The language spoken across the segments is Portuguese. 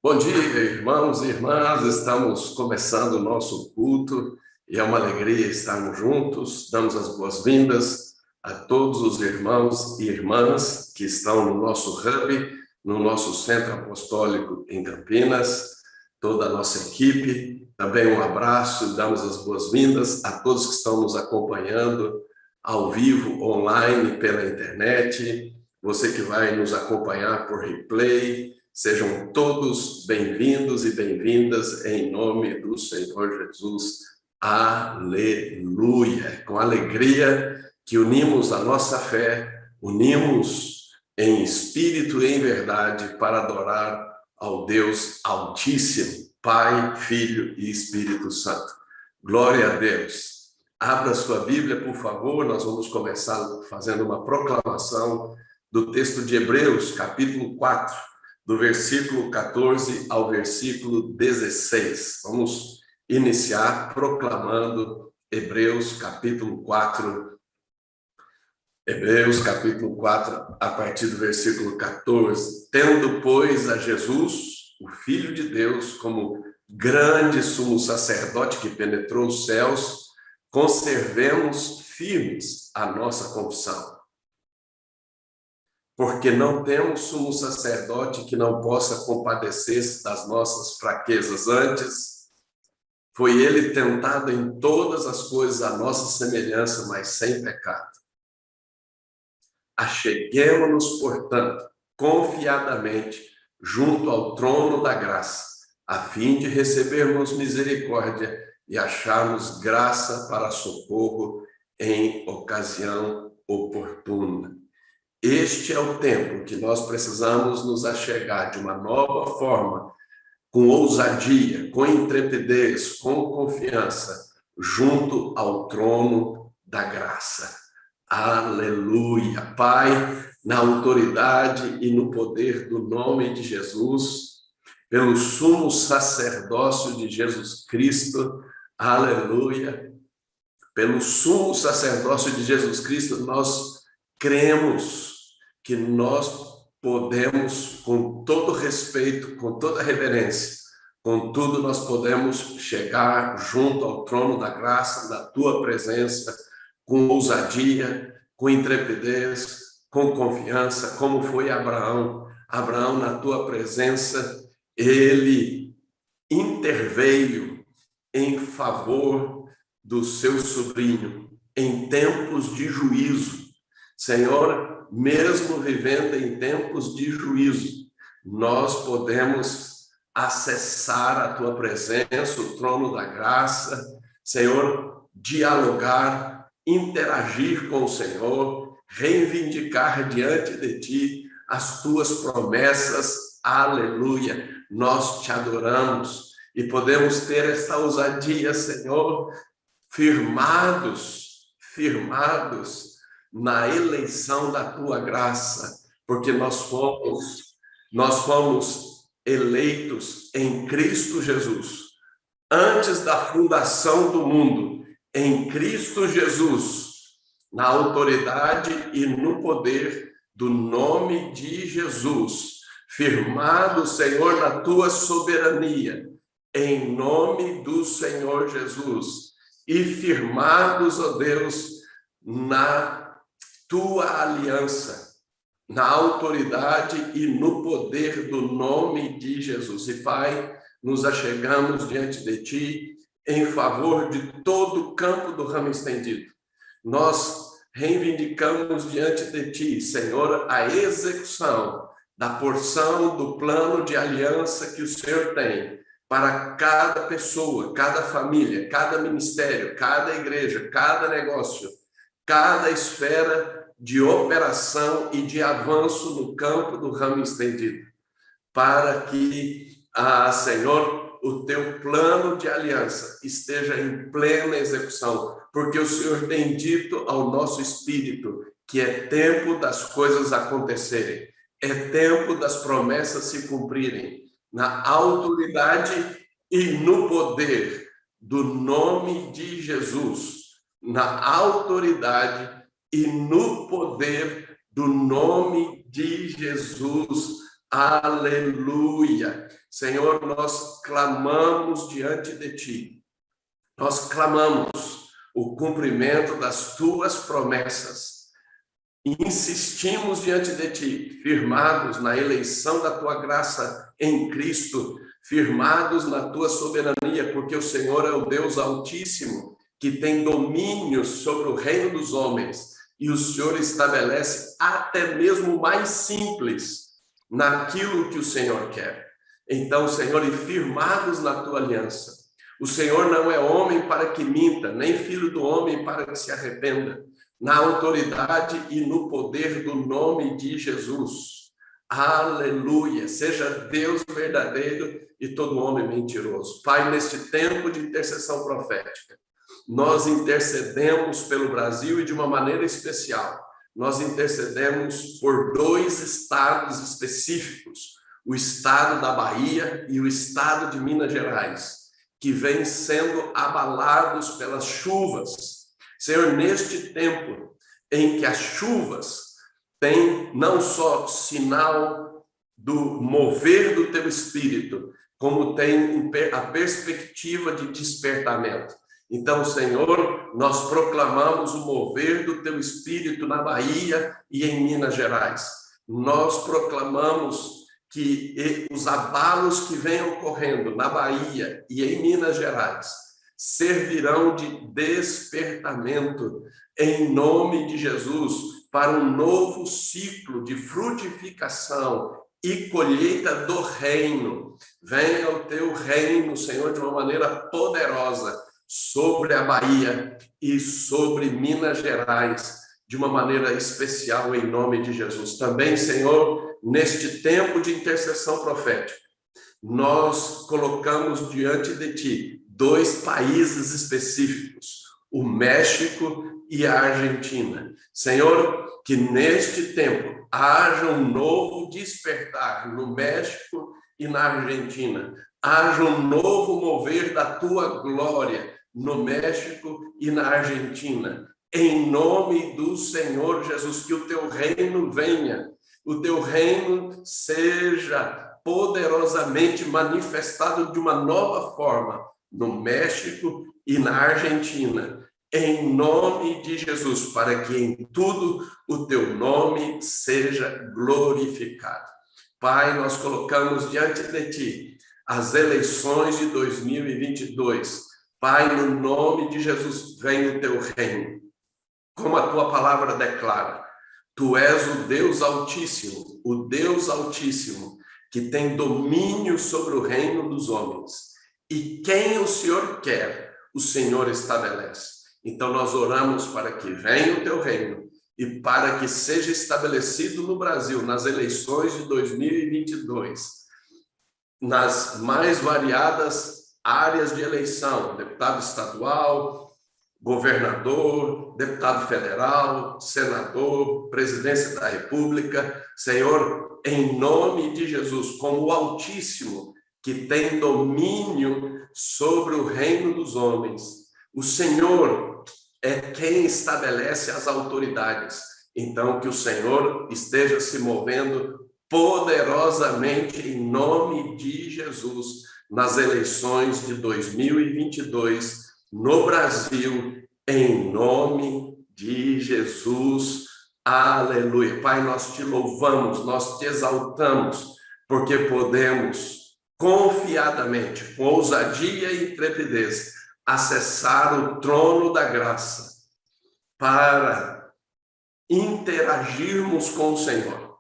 Bom dia, irmãos e irmãs. Estamos começando o nosso culto e é uma alegria estarmos juntos. Damos as boas-vindas a todos os irmãos e irmãs que estão no nosso hub, no nosso centro apostólico em Campinas, toda a nossa equipe. Também um abraço, damos as boas-vindas a todos que estão nos acompanhando ao vivo, online, pela internet. Você que vai nos acompanhar por replay. Sejam todos bem-vindos e bem-vindas em nome do Senhor Jesus. Aleluia! Com alegria que unimos a nossa fé, unimos em espírito e em verdade para adorar ao Deus Altíssimo, Pai, Filho e Espírito Santo. Glória a Deus! Abra sua Bíblia, por favor. Nós vamos começar fazendo uma proclamação do texto de Hebreus, capítulo 4. Do versículo 14 ao versículo 16. Vamos iniciar proclamando Hebreus capítulo 4. Hebreus capítulo 4, a partir do versículo 14. Tendo, pois, a Jesus, o Filho de Deus, como grande sumo sacerdote que penetrou os céus, conservemos firmes a nossa confissão. Porque não temos sumo sacerdote que não possa compadecer-se das nossas fraquezas. Antes, foi ele tentado em todas as coisas à nossa semelhança, mas sem pecado. Acheguemo-nos, portanto, confiadamente junto ao trono da graça, a fim de recebermos misericórdia e acharmos graça para socorro em ocasião oportuna. Este é o tempo que nós precisamos nos achegar de uma nova forma, com ousadia, com intrepidez, com confiança, junto ao trono da graça. Aleluia! Pai, na autoridade e no poder do nome de Jesus, pelo sumo sacerdócio de Jesus Cristo, aleluia! Pelo sumo sacerdócio de Jesus Cristo, nós cremos que nós podemos, com todo respeito, com toda reverência, contudo, nós podemos chegar junto ao trono da graça, da tua presença, com ousadia, com intrepidez, com confiança, como foi Abraão. Abraão, na tua presença, ele interveio em favor do seu sobrinho, em tempos de juízo. Senhor, mesmo vivendo em tempos de juízo, nós podemos acessar a tua presença, o trono da graça, Senhor, dialogar, interagir com o Senhor, reivindicar diante de ti as tuas promessas. Aleluia! Nós te adoramos e podemos ter esta ousadia, Senhor, firmados na eleição da tua graça, porque nós fomos eleitos em Cristo Jesus, antes da fundação do mundo, em Cristo Jesus, na autoridade e no poder do nome de Jesus, firmado, Senhor, na tua soberania, em nome do Senhor Jesus, e firmados, ó Deus, na tua aliança, na autoridade e no poder do nome de Jesus. E, Pai, nos achegamos diante de ti em favor de todo o campo do ramo estendido. Nós reivindicamos diante de ti, Senhor, a execução da porção do plano de aliança que o Senhor tem para cada pessoa, cada família, cada ministério, cada igreja, cada negócio, cada esfera de operação e de avanço no campo do ramo estendido, para que, Senhor, o teu plano de aliança esteja em plena execução, porque o Senhor tem dito ao nosso espírito que é tempo das coisas acontecerem, é tempo das promessas se cumprirem, na autoridade e no poder do nome de Jesus, na autoridade e no poder do nome de Jesus. Aleluia. Senhor, nós clamamos diante de ti. Nós clamamos o cumprimento das tuas promessas. Insistimos diante de ti, firmados na eleição da tua graça em Cristo, firmados na tua soberania, porque o Senhor é o Deus Altíssimo, que tem domínio sobre o reino dos homens, e o Senhor estabelece até mesmo o mais simples naquilo que o Senhor quer. Então, Senhor, e firmados na tua aliança, o Senhor não é homem para que minta, nem filho do homem para que se arrependa, na autoridade e no poder do nome de Jesus. Aleluia! Seja Deus verdadeiro e todo homem mentiroso. Pai, neste tempo de intercessão profética, nós intercedemos pelo Brasil e de uma maneira especial. Nós intercedemos por 2 estados específicos, o estado da Bahia e o estado de Minas Gerais, que vêm sendo abalados pelas chuvas. Senhor, neste tempo em que as chuvas têm não só sinal do mover do teu espírito, como tem a perspectiva de despertamento. Então, Senhor, nós proclamamos o mover do teu espírito na Bahia e em Minas Gerais. Nós proclamamos que os abalos que vêm ocorrendo na Bahia e em Minas Gerais servirão de despertamento em nome de Jesus para um novo ciclo de frutificação e colheita do reino. Venha o teu reino, Senhor, de uma maneira poderosa sobre a Bahia e sobre Minas Gerais, de uma maneira especial em nome de Jesus. Também, Senhor, neste tempo de intercessão profética, nós colocamos diante de ti 2 países específicos, o México e a Argentina. Senhor, que neste tempo haja um novo despertar no México e na Argentina. Haja um novo mover da tua glória no México e na Argentina. Em nome do Senhor Jesus, que o teu reino venha, o teu reino seja poderosamente manifestado de uma nova forma no México e na Argentina, em nome de Jesus, para que em tudo o teu nome seja glorificado. Pai, nós colocamos diante de ti as eleições de 2022. Pai, no nome de Jesus, vem o teu reino. Como a tua palavra declara, tu és o Deus Altíssimo, que tem domínio sobre o reino dos homens. E quem o Senhor quer, o Senhor estabelece. Então nós oramos para que venha o teu reino e para que seja estabelecido no Brasil, nas eleições de 2022, nas mais variadas áreas de eleição, deputado estadual, governador, deputado federal, senador, presidência da República. Senhor, em nome de Jesus, como o Altíssimo, que tem domínio sobre o reino dos homens. O Senhor é quem estabelece as autoridades. Então, que o Senhor esteja se movendo poderosamente em nome de Jesus nas eleições de 2022 no Brasil, em nome de Jesus. Aleluia. Pai, nós te louvamos, nós te exaltamos, porque podemos confiadamente, com ousadia e intrepidez, acessar o trono da graça para interagirmos com o Senhor,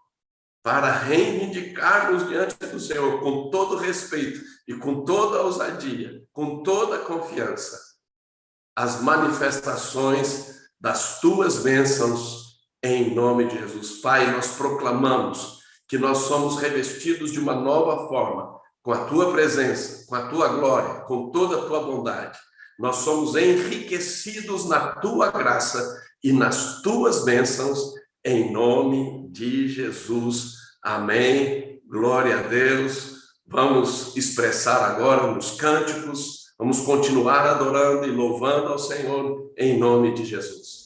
para reivindicarmos diante do Senhor com todo respeito e com toda ousadia, com toda confiança, as manifestações das tuas bênçãos em nome de Jesus. Pai, nós proclamamos que nós somos revestidos de uma nova forma, com a tua presença, com a tua glória, com toda a tua bondade. Nós somos enriquecidos na tua graça e nas tuas bênçãos, em nome de Jesus. Amém. Glória a Deus. Vamos expressar agora nos cânticos, vamos continuar adorando e louvando ao Senhor, em nome de Jesus.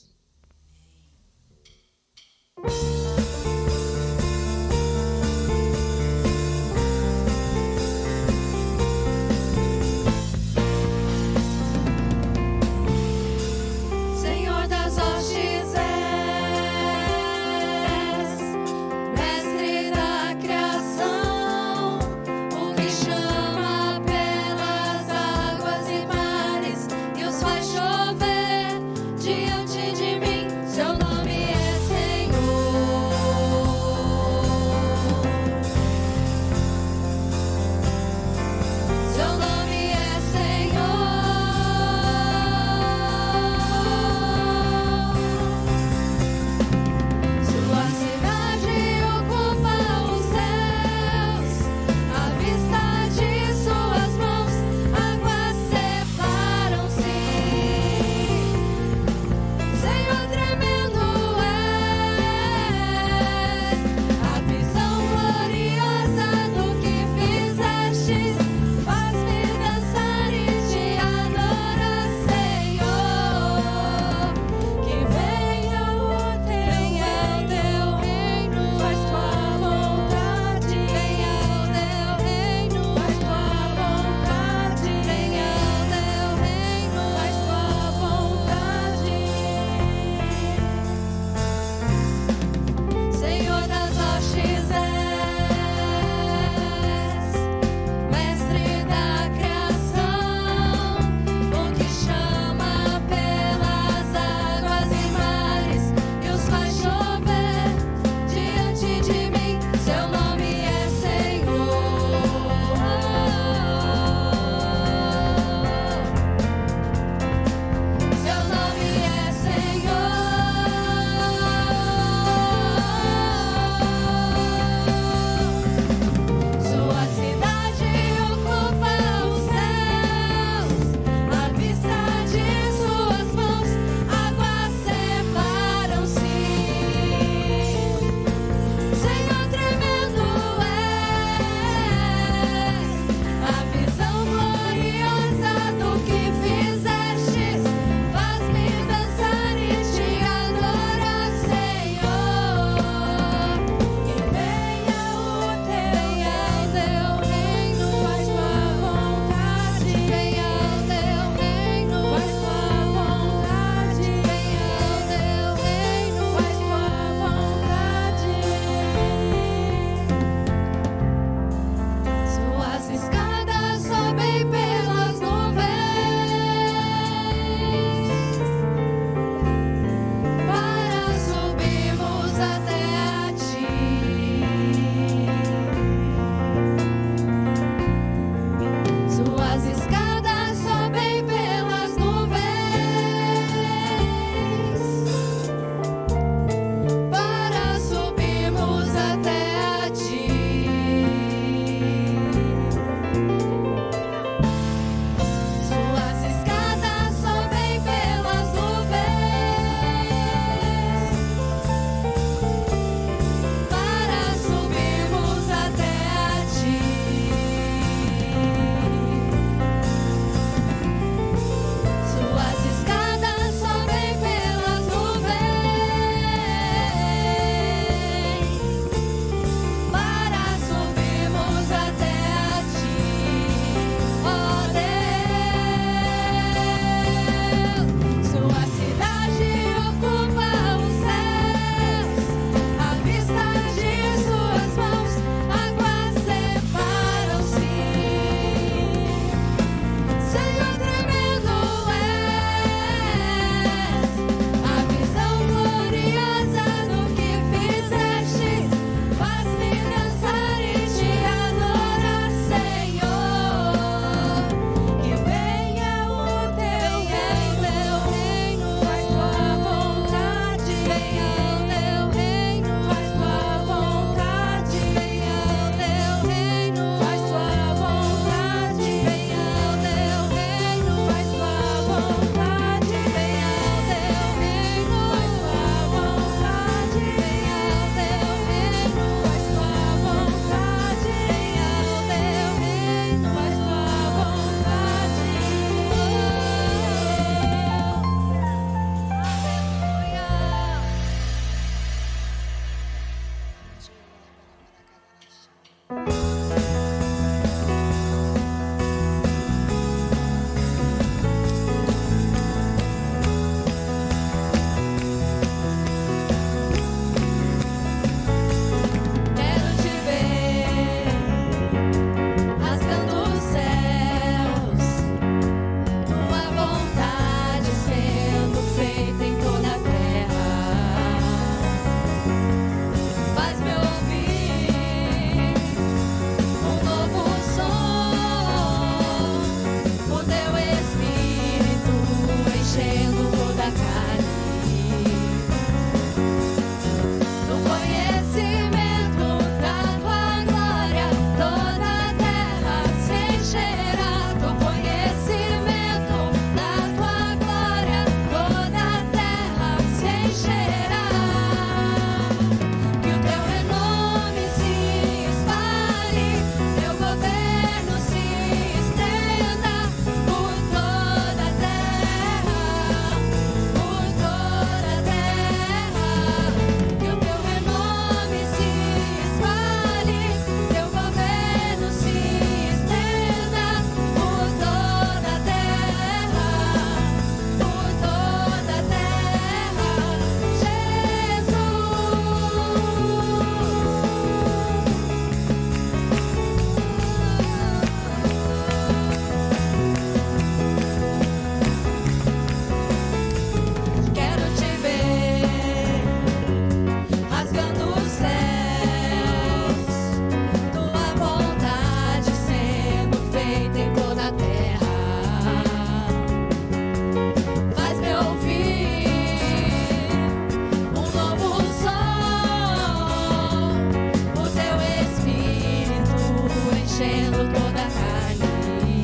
enchendo toda a carne.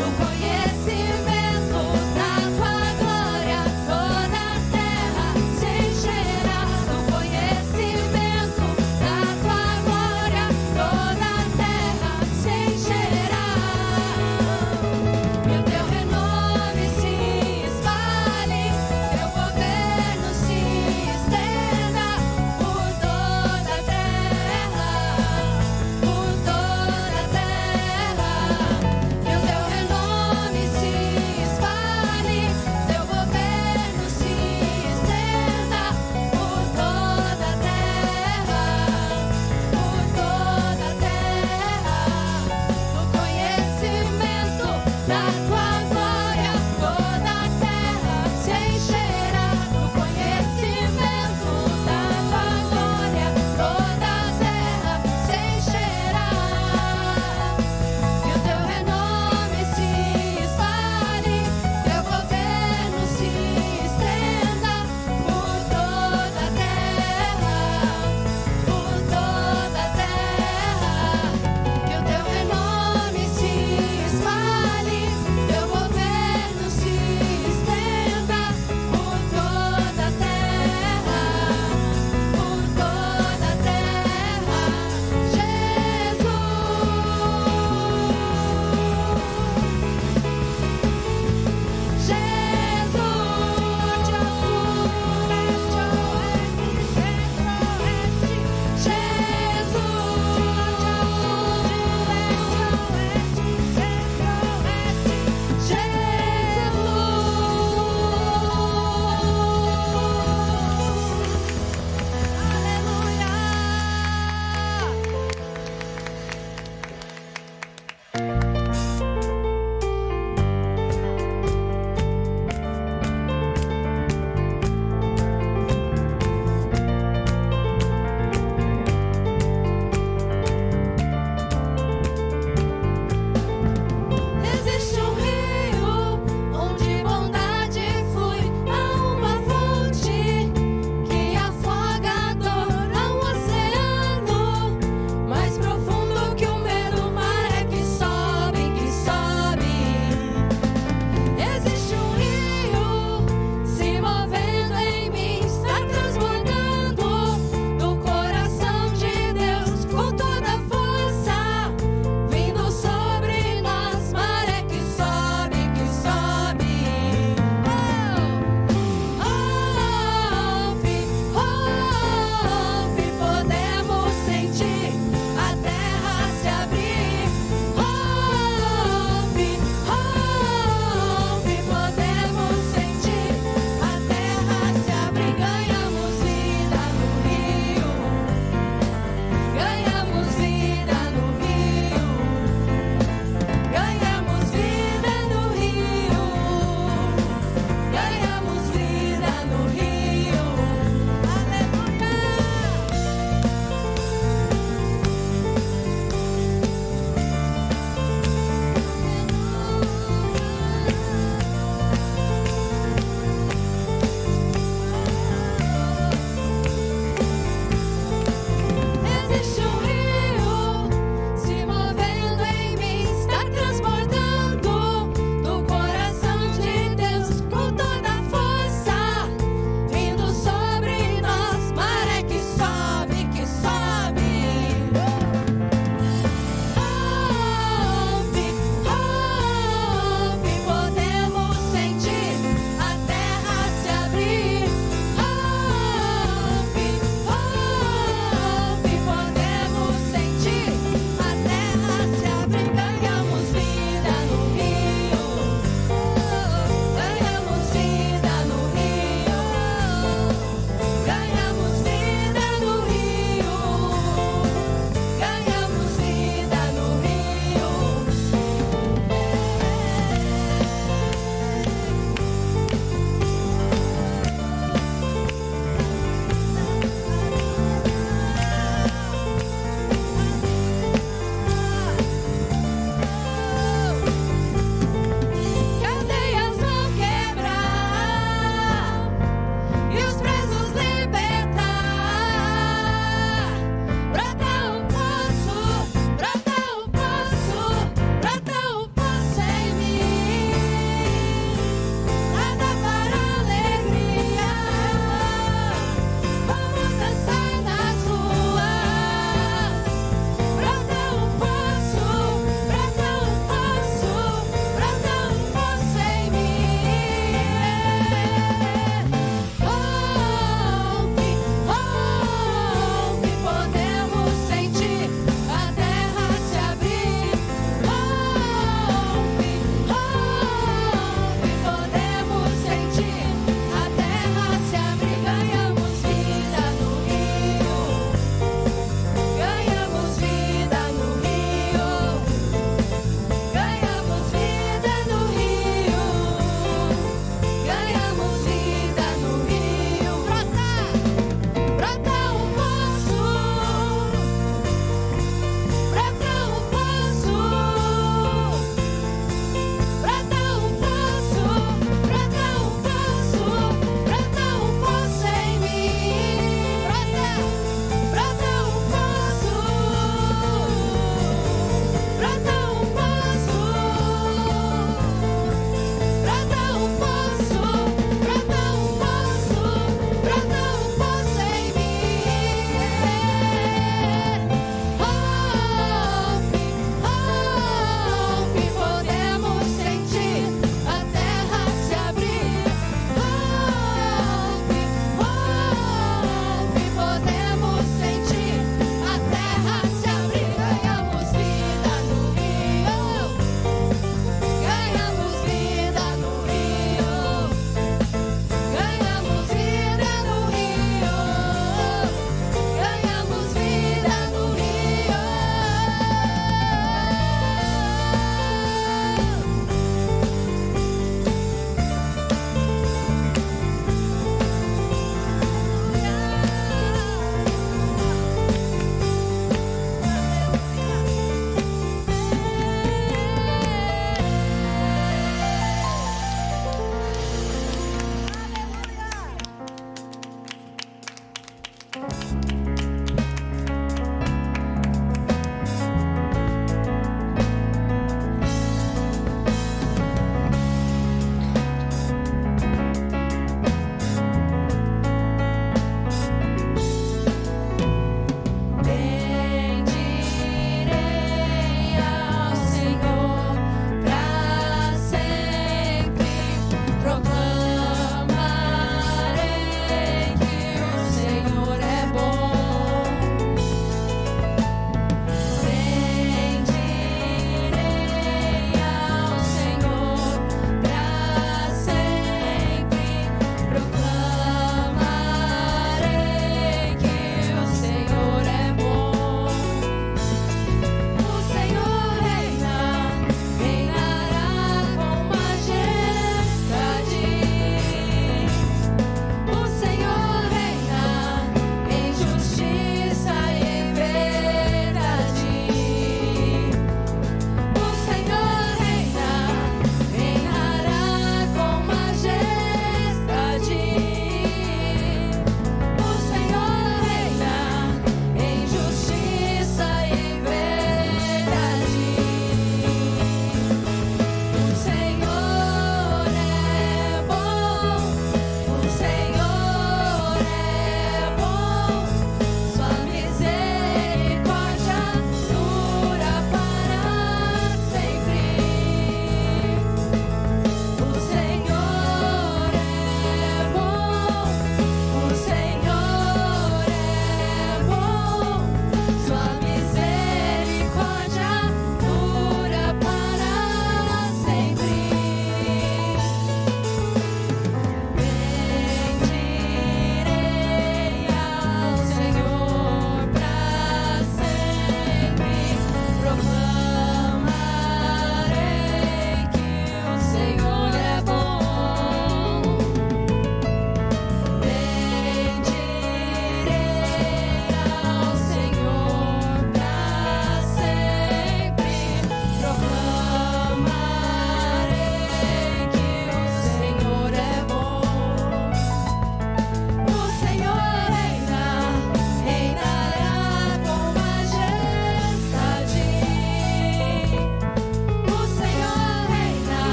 O conhecimento da tua glória, toda a terra se encherá. O conhecimento da tua glória, toda a terra se encherá. E o teu renome se espalhe, teu governo se estenda por toda a terra.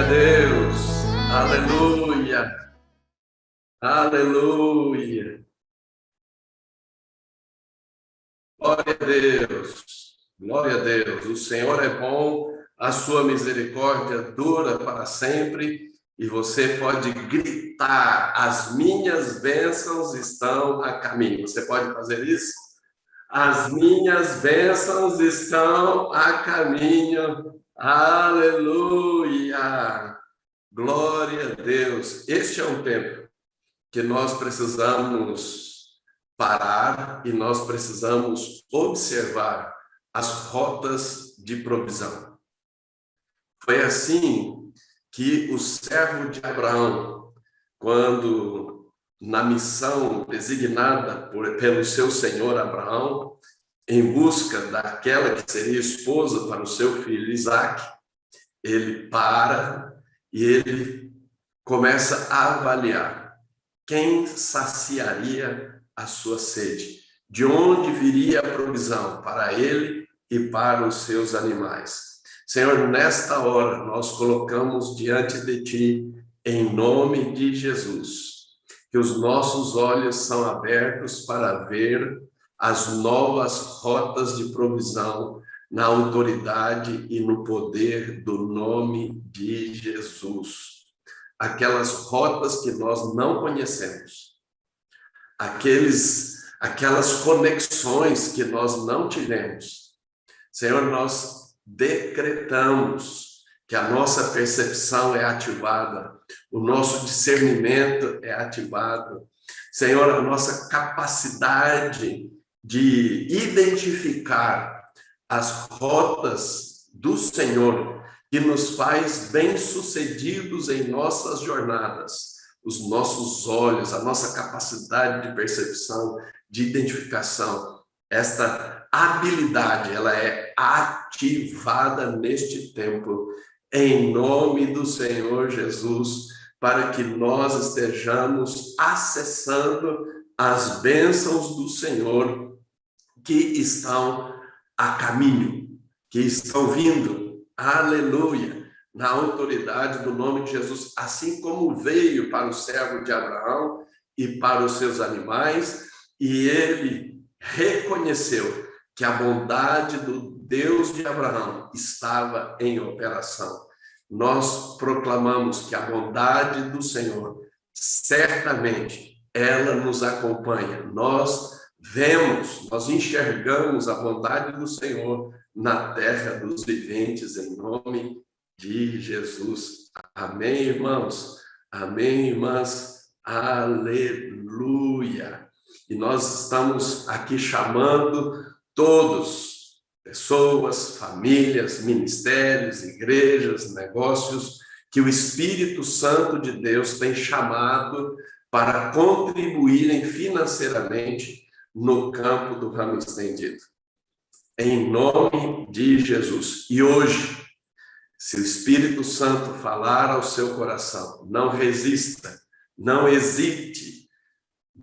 Deus. Aleluia. Aleluia. Glória a Deus. Glória a Deus. O Senhor é bom, a sua misericórdia dura para sempre, e você pode gritar: as minhas bênçãos estão a caminho. Você pode fazer isso? As minhas bênçãos estão a caminho. Aleluia! Glória a Deus. Este é um tempo que nós precisamos parar e nós precisamos observar as rotas de provisão. Foi assim que o servo de Abraão, quando na missão designada pelo seu senhor Abraão, em busca daquela que seria esposa para o seu filho Isaque, ele para e ele começa a avaliar quem saciaria a sua sede, de onde viria a provisão para ele e para os seus animais. Senhor, nesta hora nós colocamos diante de ti, em nome de Jesus, que os nossos olhos são abertos para ver as novas rotas de provisão na autoridade e no poder do nome de Jesus. Aquelas rotas que nós não conhecemos, aquelas conexões que nós não tivemos. Senhor, nós decretamos que a nossa percepção é ativada, o nosso discernimento é ativado. Senhor, a nossa capacidade de identificar as rotas do Senhor que nos faz bem-sucedidos em nossas jornadas, os nossos olhos, a nossa capacidade de percepção, de identificação, esta habilidade, ela é ativada neste tempo, em nome do Senhor Jesus, para que nós estejamos acessando as bênçãos do Senhor que estão a caminho, que estão vindo, aleluia, na autoridade do nome de Jesus, assim como veio para o servo de Abraão e para os seus animais, e ele reconheceu que a bondade do Deus de Abraão estava em operação. Nós proclamamos que a bondade do Senhor, certamente, ela nos acompanha. Nós vemos, nós enxergamos a bondade do Senhor na terra dos viventes, em nome de Jesus. Amém, irmãos? Amém, irmãs? Aleluia! E nós estamos aqui chamando todos, pessoas, famílias, ministérios, igrejas, negócios, que o Espírito Santo de Deus tem chamado para contribuírem financeiramente no campo do ramo estendido. Em nome de Jesus. E hoje, se o Espírito Santo falar ao seu coração, não resista, não hesite,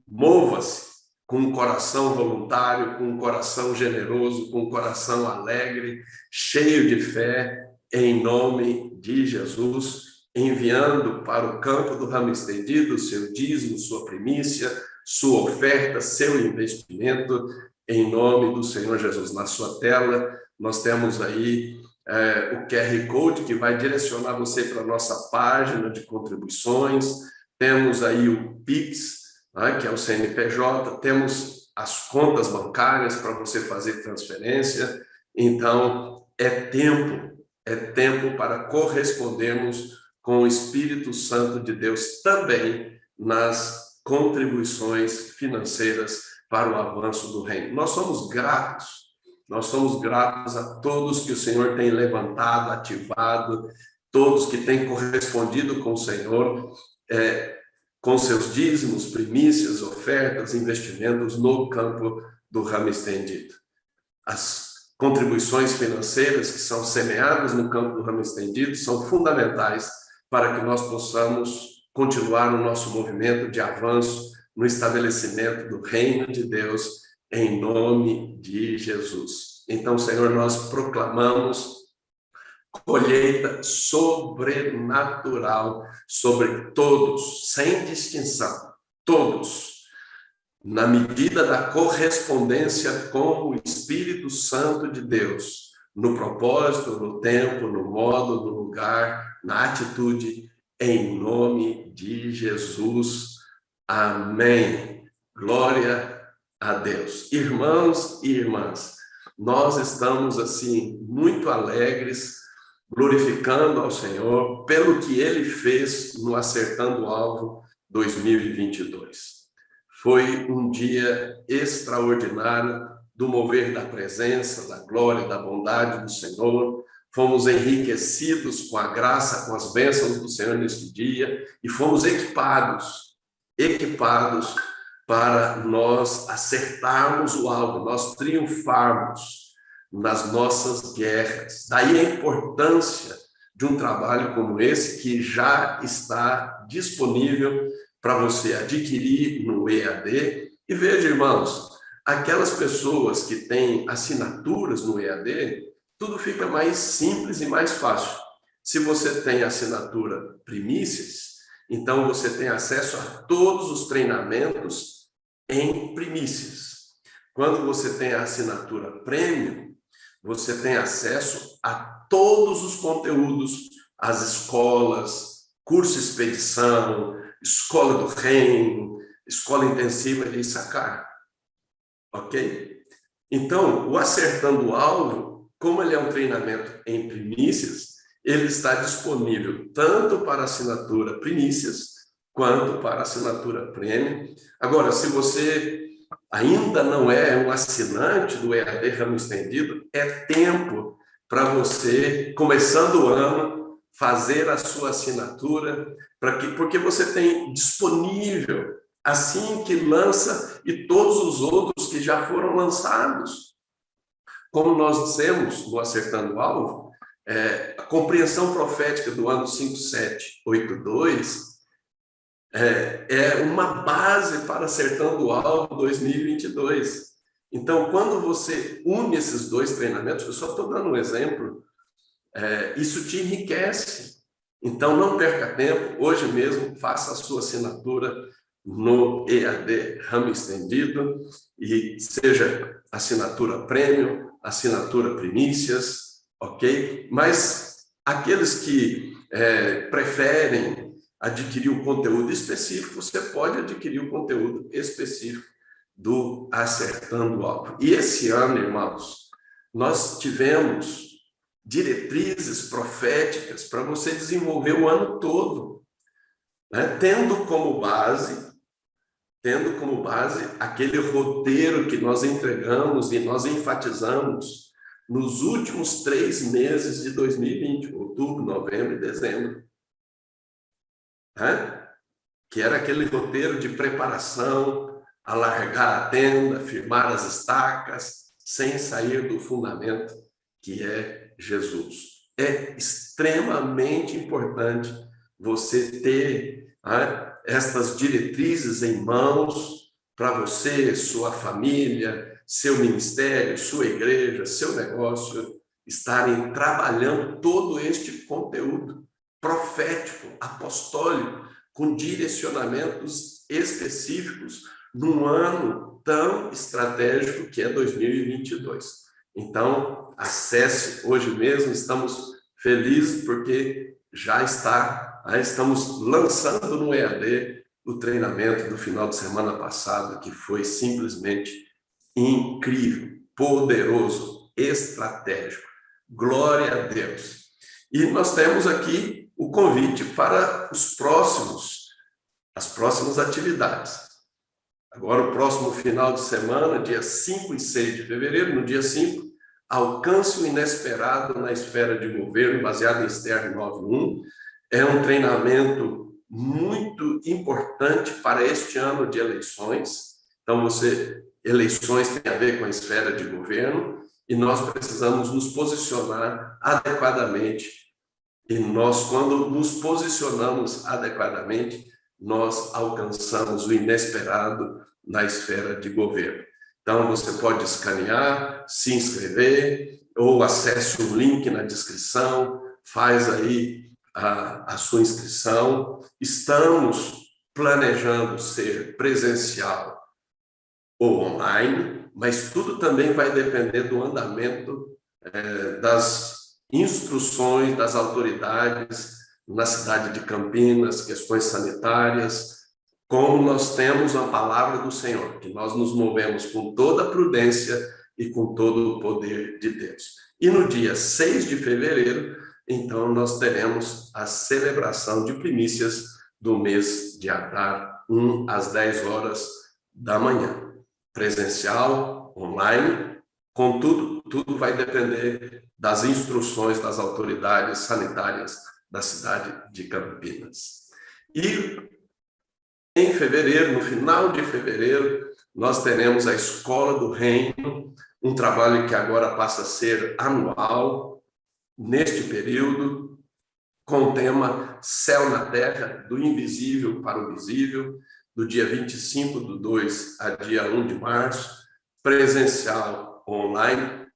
mova-se com um coração voluntário, com um coração generoso, com um coração alegre, cheio de fé, em nome de Jesus, enviando para o campo do ramo estendido seu dízimo, sua primícia, sua oferta, seu investimento, em nome do Senhor Jesus. Na sua tela, nós temos aí o QR Code que vai direcionar você para a nossa página de contribuições, temos aí o Pix, que é o CNPJ, temos as contas bancárias para você fazer transferência. Então, é tempo para correspondermos com o Espírito Santo de Deus também nas contribuições financeiras para o avanço do reino. Nós somos gratos a todos que o Senhor tem levantado, ativado, todos que têm correspondido com o Senhor, com seus dízimos, primícias, ofertas, investimentos no campo do ramo estendido. As contribuições financeiras que são semeadas no campo do ramo estendido são fundamentais para que nós possamos continuar o nosso movimento de avanço no estabelecimento do reino de Deus, em nome de Jesus. Então, Senhor, nós proclamamos colheita sobrenatural sobre todos, sem distinção, todos, na medida da correspondência com o Espírito Santo de Deus, no propósito, no tempo, no modo, no lugar, na atitude, em nome de Jesus. Amém. Glória a Deus. Irmãos e irmãs, nós estamos assim muito alegres, glorificando ao Senhor pelo que Ele fez no Acertando o Alvo 2022. Foi um dia extraordinário do mover da presença, da glória, da bondade do Senhor. Fomos enriquecidos com a graça, com as bênçãos do Senhor neste dia e fomos equipados para nós acertarmos o alvo, nós triunfarmos nas nossas guerras. Daí a importância de um trabalho como esse, que já está disponível para você adquirir no EAD. E veja, irmãos, aquelas pessoas que têm assinaturas no EAD, tudo fica mais simples e mais fácil. Se você tem assinatura Primícias, então você tem acesso a todos os treinamentos em primícias. Quando você tem a assinatura Premium, você tem acesso a todos os conteúdos, as escolas, curso expedição, escola do reino, escola intensiva de Issacar. Ok? Então, o Acertando o Alvo, como ele é um treinamento em primícias, ele está disponível tanto para assinatura Primícias, quanto para assinatura Premium. Agora, se você ainda não é um assinante do EAD Ramo Estendido, é tempo para você, começando o ano, fazer a sua assinatura, porque você tem disponível assim que lança e todos os outros que já foram lançados. Como nós dissemos no Acertando o Alvo, a compreensão profética do ano 5782 é uma base para Acertando o Alvo 2022. Então, quando você une esses dois treinamentos, eu só estou dando um exemplo, isso te enriquece. Então, não perca tempo, hoje mesmo faça a sua assinatura no EAD Ramo Estendido, e seja assinatura Premium, assinatura Primícias, ok? Mas aqueles que preferem adquirir o conteúdo específico, você pode adquirir o conteúdo específico do Acertando o Alvo. E esse ano, irmãos, nós tivemos diretrizes proféticas para você desenvolver o ano todo, né? Tendo como base aquele roteiro que nós entregamos e nós enfatizamos nos últimos 3 meses de 2020, outubro, novembro e dezembro. Que era aquele roteiro de preparação, alargar a tenda, firmar as estacas, sem sair do fundamento que é Jesus. É extremamente importante você ter estas diretrizes em mãos para você, sua família, seu ministério, sua igreja, seu negócio, estarem trabalhando todo este conteúdo profético, apostólico, com direcionamentos específicos num ano tão estratégico que é 2022. Então, acesse hoje mesmo, estamos felizes porque estamos lançando no EAD o treinamento do final de semana passado, que foi simplesmente incrível, poderoso, estratégico. Glória a Deus. E nós temos aqui o convite para as próximas atividades. Agora, o próximo final de semana, dia 5 e 6 de fevereiro, no dia 5, Alcance o Inesperado na Esfera de Governo, baseado em Esther 9:1. É um treinamento muito importante para este ano de eleições. Então, eleições tem a ver com a esfera de governo e nós precisamos nos posicionar adequadamente. E nós, quando nos posicionamos adequadamente, nós alcançamos o inesperado na esfera de governo. Então, você pode escanear, se inscrever ou acesse o link na descrição, faz aí a sua inscrição. Estamos planejando ser presencial ou online, mas tudo também vai depender do andamento das instruções das autoridades na cidade de Campinas, questões sanitárias, como nós temos a palavra do Senhor, que nós nos movemos com toda a prudência e com todo o poder de Deus. E no dia 6 de fevereiro, então, nós teremos a celebração de primícias do mês de Adar, às 10 horas da manhã. Presencial, online, contudo, tudo vai depender das instruções das autoridades sanitárias da cidade de Campinas. E em fevereiro, no final de fevereiro, nós teremos a Escola do Reino, um trabalho que agora passa a ser anual, neste período, com o tema Céu na Terra, do invisível para o visível, do dia 25/2 a dia 1 de março, presencial online.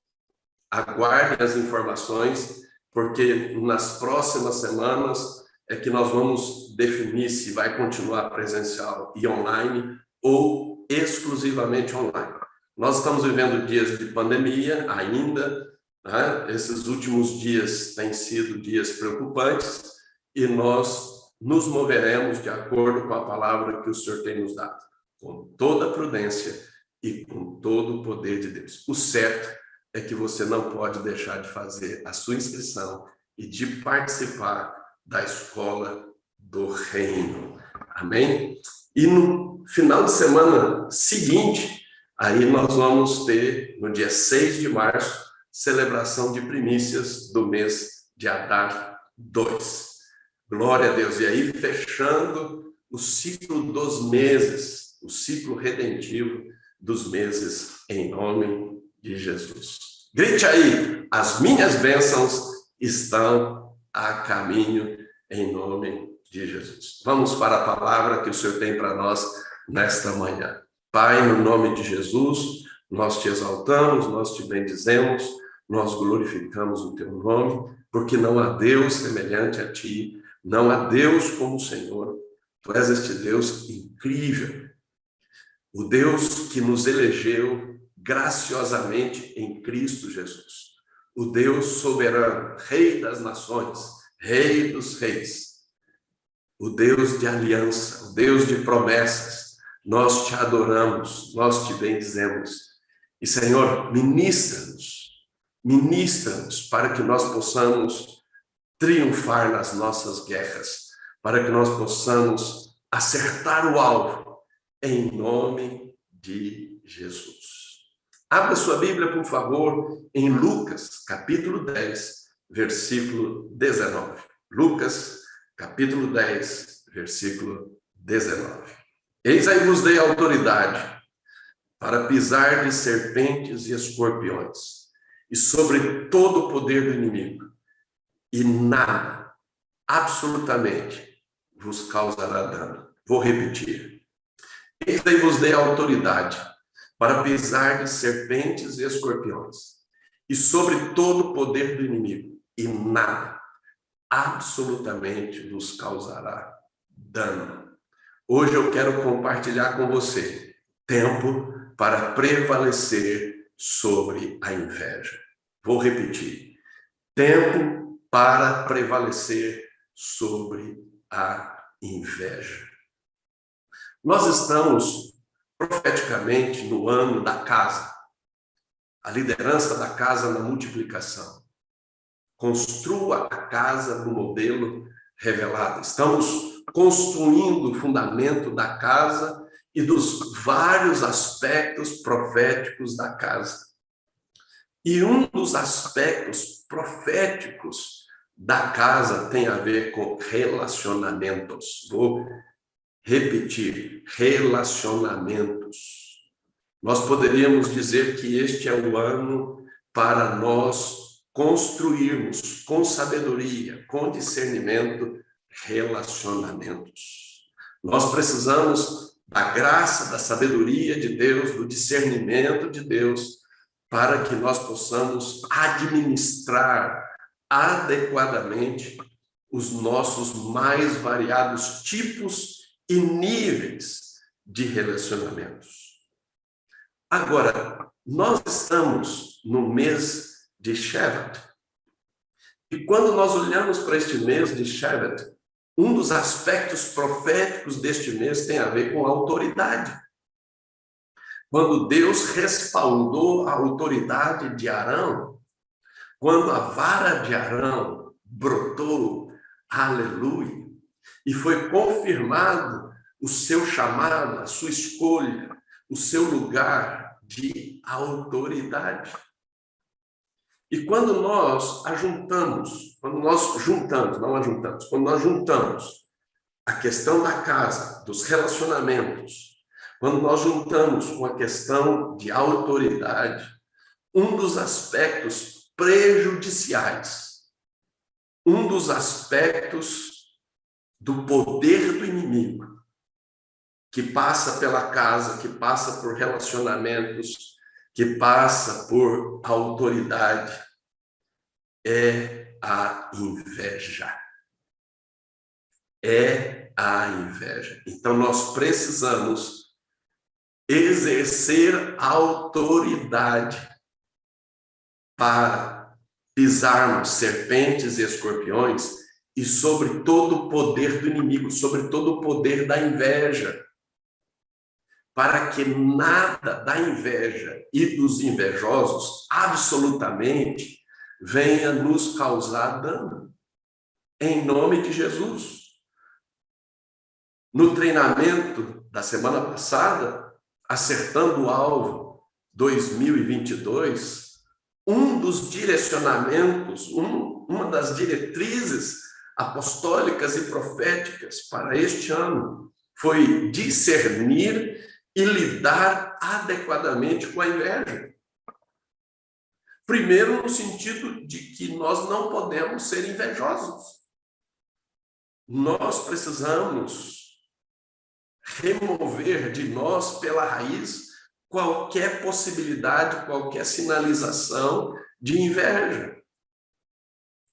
Aguardem as informações, porque nas próximas semanas é que nós vamos definir se vai continuar presencial e online ou exclusivamente online. Nós estamos vivendo dias de pandemia ainda, né? Esses últimos dias têm sido dias preocupantes e nós nos moveremos de acordo com a palavra que o Senhor tem nos dado, com toda a prudência e com todo o poder de Deus. O certo é que você não pode deixar de fazer a sua inscrição e de participar da Escola do Reino. Amém? E no final de semana seguinte, aí nós vamos ter, no dia 6 de março, celebração de primícias do mês de Adar 2. Glória a Deus. E aí, fechando o ciclo dos meses, o ciclo redentivo dos meses, em nome de Jesus. Grite aí, as minhas bênçãos estão a caminho, em nome de Jesus. Vamos para a palavra que o Senhor tem para nós nesta manhã. Pai, no nome de Jesus, nós te exaltamos, nós te bendizemos, nós glorificamos o teu nome, porque não há Deus semelhante a ti, não há Deus como o Senhor. Tu és este Deus incrível, o Deus que nos elegeu graciosamente em Cristo Jesus, o Deus soberano, Rei das nações, Rei dos reis, o Deus de aliança, o Deus de promessas. Nós te adoramos, nós te bendizemos. E, Senhor, ministra-nos para que nós possamos triunfar nas nossas guerras, para que nós possamos acertar o alvo, em nome de Jesus. Abra sua Bíblia, por favor, em Lucas, capítulo 10, versículo 19. Lucas, capítulo 10, versículo 19. Eis aí vos dei autoridade para pisar de serpentes e escorpiões, e sobre todo o poder do inimigo, e nada, absolutamente, vos causará dano. Vou repetir. Eis aí vos dei autoridade para pisar de serpentes e escorpiões, e sobre todo o poder do inimigo, e nada, absolutamente, vos causará dano. Hoje eu quero compartilhar com você tempo para prevalecer sobre a inveja. Vou repetir. Tempo para prevalecer sobre a inveja. Nós estamos profeticamente no ano da casa, a liderança da casa na multiplicação. Construa a casa no modelo revelado. Estamos construindo o fundamento da casa e dos vários aspectos proféticos da casa. E um dos aspectos proféticos da casa tem a ver com relacionamentos. Vou repetir, relacionamentos. Nós poderíamos dizer que este é o ano para nós construirmos com sabedoria, com discernimento, relacionamentos. Nós precisamos da graça, da sabedoria de Deus, do discernimento de Deus, para que nós possamos administrar adequadamente os nossos mais variados tipos e níveis de relacionamentos. Agora, nós estamos no mês de Shevat. E quando nós olhamos para este mês de Shevat, um dos aspectos proféticos deste mês tem a ver com a autoridade. Quando Deus respaldou a autoridade de Arão, quando a vara de Arão brotou, aleluia, e foi confirmado o seu chamado, a sua escolha, o seu lugar de autoridade. E quando nós juntamos a questão da casa, dos relacionamentos, quando nós juntamos com a questão de autoridade, um dos aspectos prejudiciais, um dos aspectos do poder do inimigo, que passa pela casa, que passa por relacionamentos, que passa por autoridade, é a inveja. É a inveja. Então, nós precisamos exercer autoridade para pisarmos serpentes e escorpiões e sobre todo o poder do inimigo, sobre todo o poder da inveja, para que nada da inveja e dos invejosos absolutamente venha nos causar dano, em nome de Jesus. No treinamento da semana passada, Acertando o Alvo 2022, um dos direcionamentos, uma das diretrizes apostólicas e proféticas para este ano foi discernir e lidar adequadamente com a inveja. Primeiro, no sentido de que nós não podemos ser invejosos. Nós precisamos remover de nós, pela raiz, qualquer possibilidade, qualquer sinalização de inveja.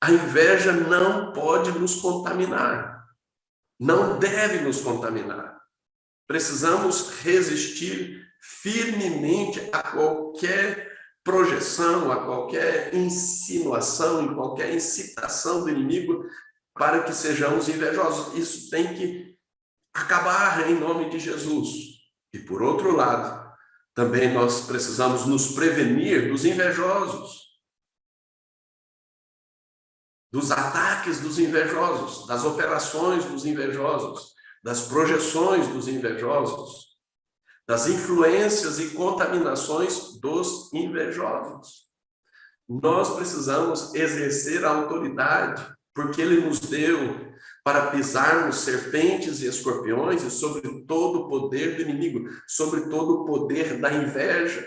A inveja não pode nos contaminar, não deve nos contaminar. Precisamos resistir firmemente a qualquer projeção, a qualquer insinuação, em qualquer incitação do inimigo para que sejamos invejosos. Isso tem que acabar em nome de Jesus. E por outro lado, também nós precisamos nos prevenir dos invejosos, dos ataques dos invejosos, das operações dos invejosos, das projeções dos invejosos, das influências e contaminações dos invejosos. Nós precisamos exercer a autoridade, porque Ele nos deu para pisarmos serpentes e escorpiões e sobre todo o poder do inimigo, sobre todo o poder da inveja.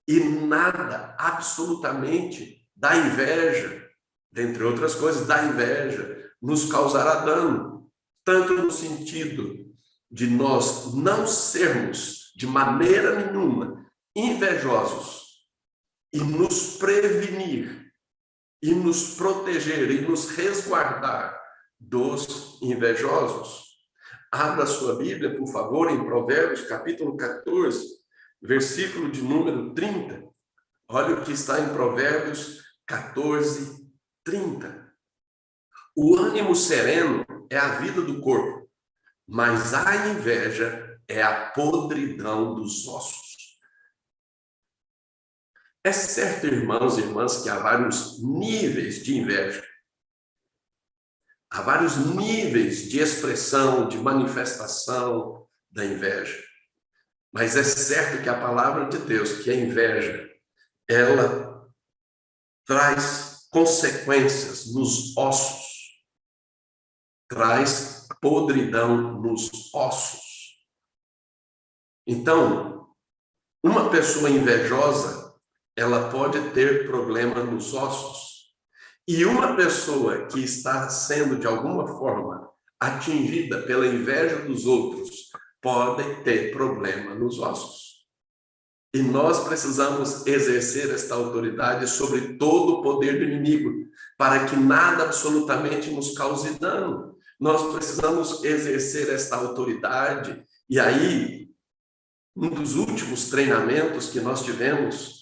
E nada, absolutamente, da inveja, dentre outras coisas, da inveja, nos causará dano, tanto no sentido de nós não sermos, de maneira nenhuma, invejosos, e nos prevenir, e nos proteger, e nos resguardar dos invejosos. Abra sua Bíblia, por favor, em Provérbios, capítulo 14, versículo de número 30. Olha o que está em Provérbios 14, 30. O ânimo sereno é a vida do corpo, mas a inveja é a podridão dos ossos. É certo, irmãos e irmãs, que há vários níveis de inveja. Há vários níveis de expressão, de manifestação da inveja. Mas é certo que a palavra de Deus, que a inveja, ela traz consequências nos ossos, traz podridão nos ossos. Então, uma pessoa invejosa, ela pode ter problema nos ossos. E uma pessoa que está sendo, de alguma forma, atingida pela inveja dos outros, pode ter problema nos ossos. E nós precisamos exercer esta autoridade sobre todo o poder do inimigo, para que nada absolutamente nos cause dano. Nós precisamos exercer esta autoridade. E aí, um dos últimos treinamentos que nós tivemos,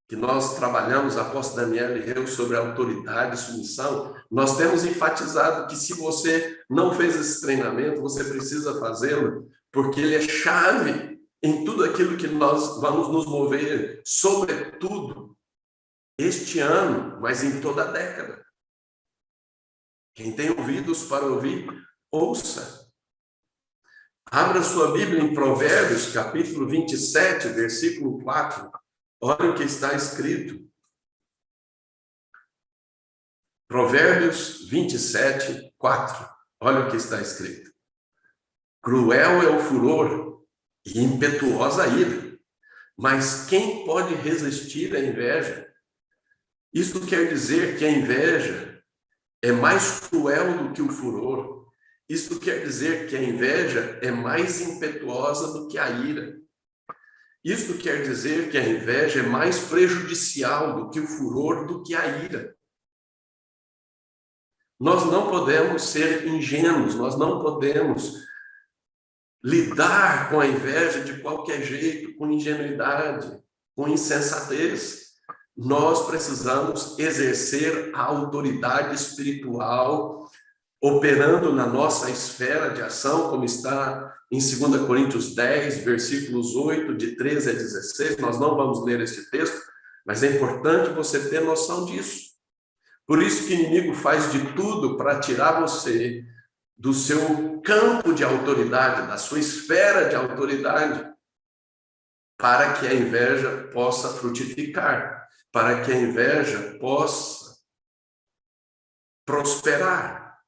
que nós trabalhamos, a apóstolo Daniel e eu, sobre autoridade e submissão, nós temos enfatizado que se você não fez esse treinamento, você precisa fazê-lo, porque ele é chave em tudo aquilo que nós vamos nos mover, sobretudo este ano, mas em toda a década. Quem tem ouvidos para ouvir, ouça. Abra sua Bíblia em Provérbios, capítulo 27, versículo 4. Olha o que está escrito. Provérbios 27, 4. Olha o que está escrito. Cruel é o furor e impetuosa a ira, mas quem pode resistir à inveja? Isso quer dizer que a inveja é mais cruel do que o furor. Isso quer dizer que a inveja é mais impetuosa do que a ira. Isso quer dizer que a inveja é mais prejudicial do que o furor, do que a ira. Nós não podemos ser ingênuos, nós não podemos lidar com a inveja de qualquer jeito, com ingenuidade, com insensatez. Nós precisamos exercer a autoridade espiritual, operando na nossa esfera de ação, como está em 2 Coríntios 10, versículos 8, de 13 a 16. Nós não vamos ler este texto, mas é importante você ter noção disso. Por isso que o inimigo faz de tudo para tirar você do seu campo de autoridade, da sua esfera de autoridade, para que a inveja possa frutificar, para que a inveja possa prosperar,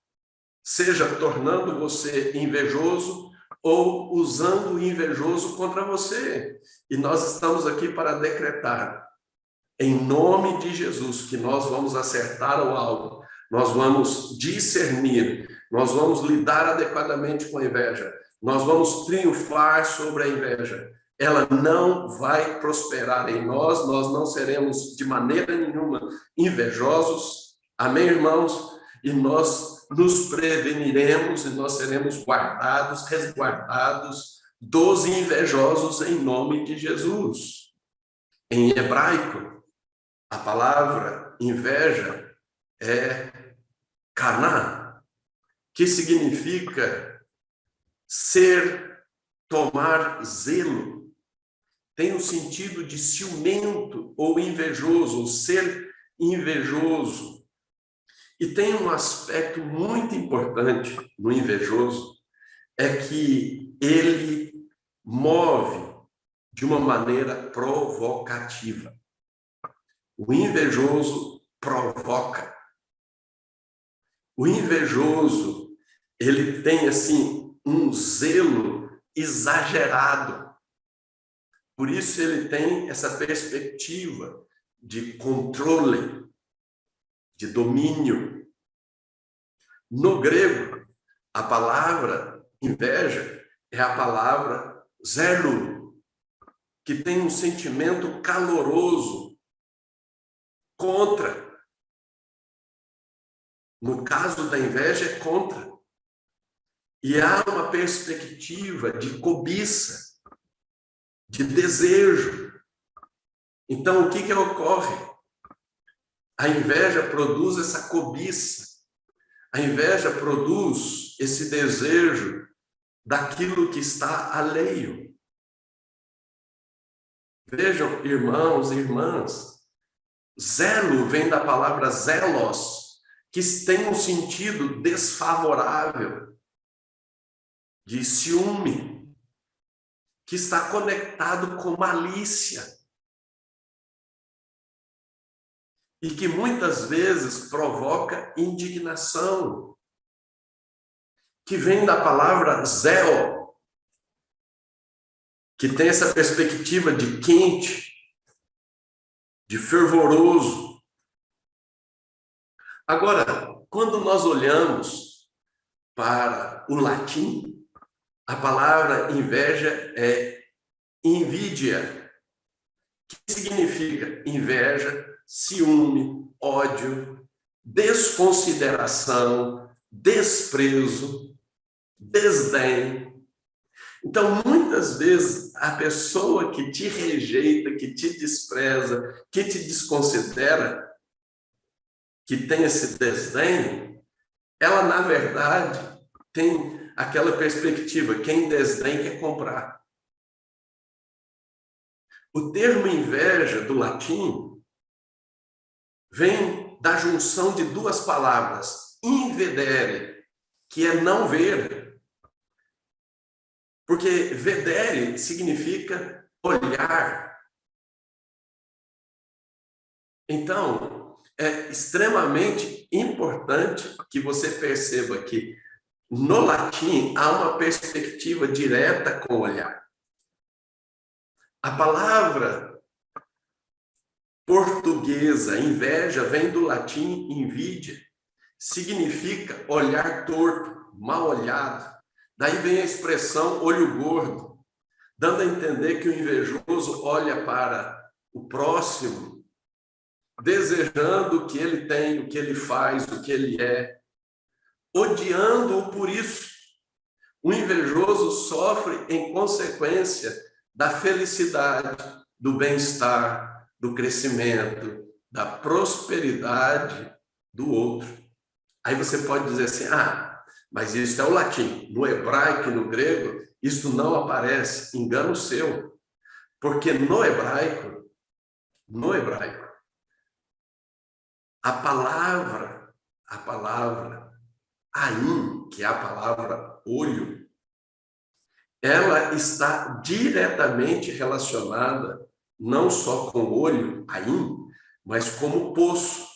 seja tornando você invejoso ou usando o invejoso contra você. E nós estamos aqui para decretar, em nome de Jesus, que nós vamos acertar o alvo, nós vamos discernir, nós vamos lidar adequadamente com a inveja, nós vamos triunfar sobre a inveja. Ela não vai prosperar em nós, nós não seremos de maneira nenhuma invejosos, amém, irmãos? E nós nos preveniremos e nós seremos guardados, resguardados dos invejosos em nome de Jesus. Em hebraico, a palavra inveja é caná, que significa tomar zelo. Tem o sentido de ciumento ou invejoso, ou ser invejoso. E tem um aspecto muito importante no invejoso, é que ele move de uma maneira provocativa. O invejoso provoca. O invejoso, ele tem assim um zelo exagerado. Por isso ele tem essa perspectiva de controle, de domínio. No grego, a palavra inveja é a palavra zelo, que tem um sentimento caloroso contra. No caso da inveja, é contra. E há uma perspectiva de cobiça, de desejo. Então, o que ocorre? A inveja produz essa cobiça. A inveja produz esse desejo daquilo que está alheio. Vejam, irmãos e irmãs, zelo vem da palavra zelos, que tem um sentido desfavorável, de ciúme, que está conectado com malícia. E que muitas vezes provoca indignação, que vem da palavra zelo, que tem essa perspectiva de quente, de fervoroso. Agora, quando nós olhamos para o latim, a palavra inveja é invidia, que significa inveja, ciúme, ódio, desconsideração, desprezo, desdém. Então, muitas vezes, a pessoa que te rejeita, que te despreza, que te desconsidera, que tem esse desdém, ela, na verdade, tem aquela perspectiva: quem desdém quer comprar. O termo inveja, do latim, vem da junção de duas palavras, invedere, que é não ver. Porque vedere significa olhar. Então, é extremamente importante que você perceba que no latim há uma perspectiva direta com o olhar. A palavra portuguesa, inveja, vem do latim invidia, significa olhar torto, mal olhado. Daí vem a expressão olho gordo, dando a entender que o invejoso olha para o próximo, desejando o que ele tem, o que ele faz, o que ele é, odiando-o por isso. O invejoso sofre em consequência da felicidade, do bem-estar, do crescimento, da prosperidade do outro. Aí você pode dizer assim: mas isso é o latim. No hebraico e no grego, isso não aparece. Engano seu. Porque no hebraico, a palavra ain, que é a palavra olho, ela está diretamente relacionada não só com o olho, ain, mas como poço.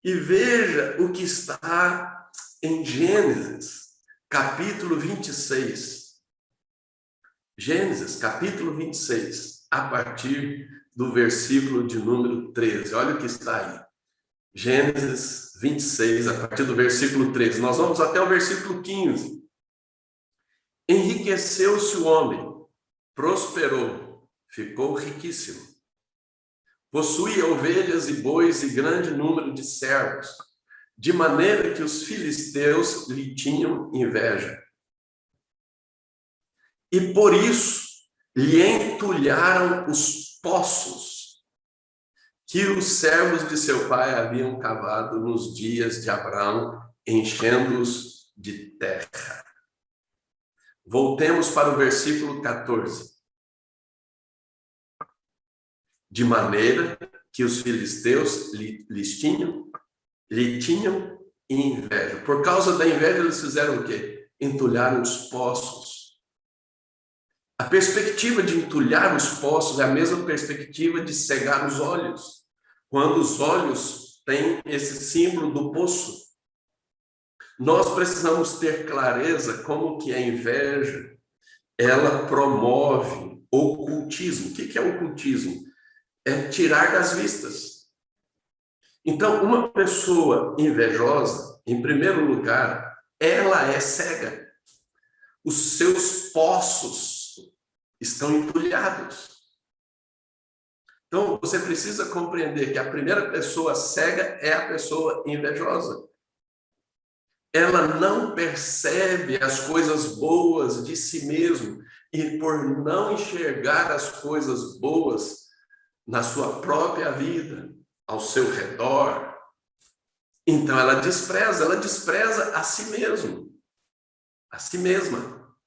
E veja o que está em Gênesis, capítulo 26. Gênesis, capítulo 26, a partir do versículo de número 13. Olha o que está aí. Gênesis 26, a partir do versículo 13. Nós vamos até o versículo 15. Enriqueceu-se o homem, prosperou, ficou riquíssimo. Possuía ovelhas e bois e grande número de servos, de maneira que os filisteus lhe tinham inveja. E por isso lhe entulharam os poços que os servos de seu pai haviam cavado nos dias de Abraão, enchendo-os de terra. Voltemos para o versículo 14. De maneira que os filisteus lhe tinham inveja. Por causa da inveja, eles fizeram o quê? Entulharam os poços. A perspectiva de entulhar os poços é a mesma perspectiva de cegar os olhos. Quando os olhos têm esse símbolo do poço. Nós precisamos ter clareza como que a inveja, ela promove ocultismo. O que é ocultismo? É tirar das vistas. Então, uma pessoa invejosa, em primeiro lugar, ela é cega. Os seus poços estão entulhados. Então, você precisa compreender que a primeira pessoa cega é a pessoa invejosa. Ela não percebe as coisas boas de si mesmo, e por não enxergar as coisas boas na sua própria vida, ao seu redor, então ela despreza a si mesma.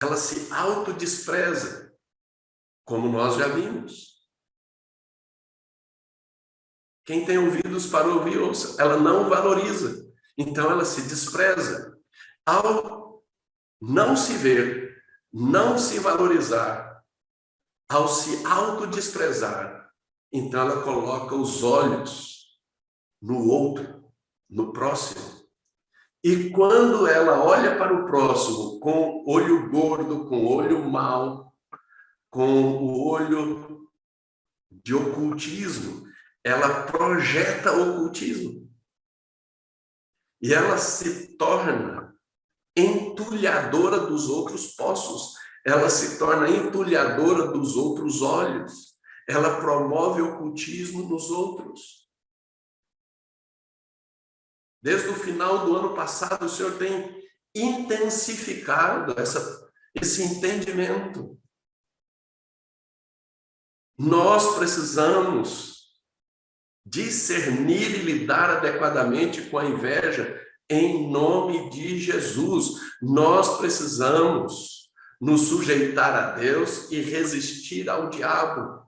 Ela se autodespreza, como nós já vimos. Quem tem ouvidos para ouvir, ouça. Ela não valoriza, então ela se despreza. Ao não se ver, não se valorizar, ao se autodesprezar, então ela coloca os olhos no outro, no próximo. E quando ela olha para o próximo com olho gordo, com olho mau, com o olho de ocultismo, ela projeta ocultismo. E ela se torna entulhadora dos outros poços. Ela se torna entulhadora dos outros olhos. ela promove ocultismo nos outros. Desde o final do ano passado, o Senhor tem intensificado esse entendimento. Nós precisamos discernir e lidar adequadamente com a inveja em nome de Jesus. Nós precisamos nos sujeitar a Deus e resistir ao diabo.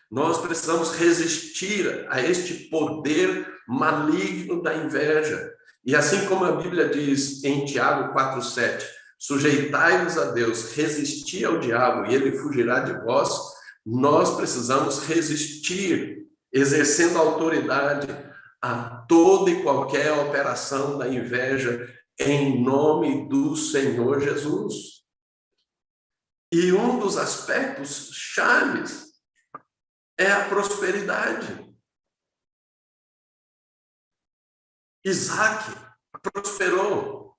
Nós precisamos resistir a este poder maligno da inveja. E assim como a Bíblia diz em Tiago 4,7, sujeitai-vos a Deus, resisti ao diabo e ele fugirá de vós, nós precisamos resistir, exercendo autoridade a toda e qualquer operação da inveja em nome do Senhor Jesus. E um dos aspectos chaves é a prosperidade. Isaac prosperou.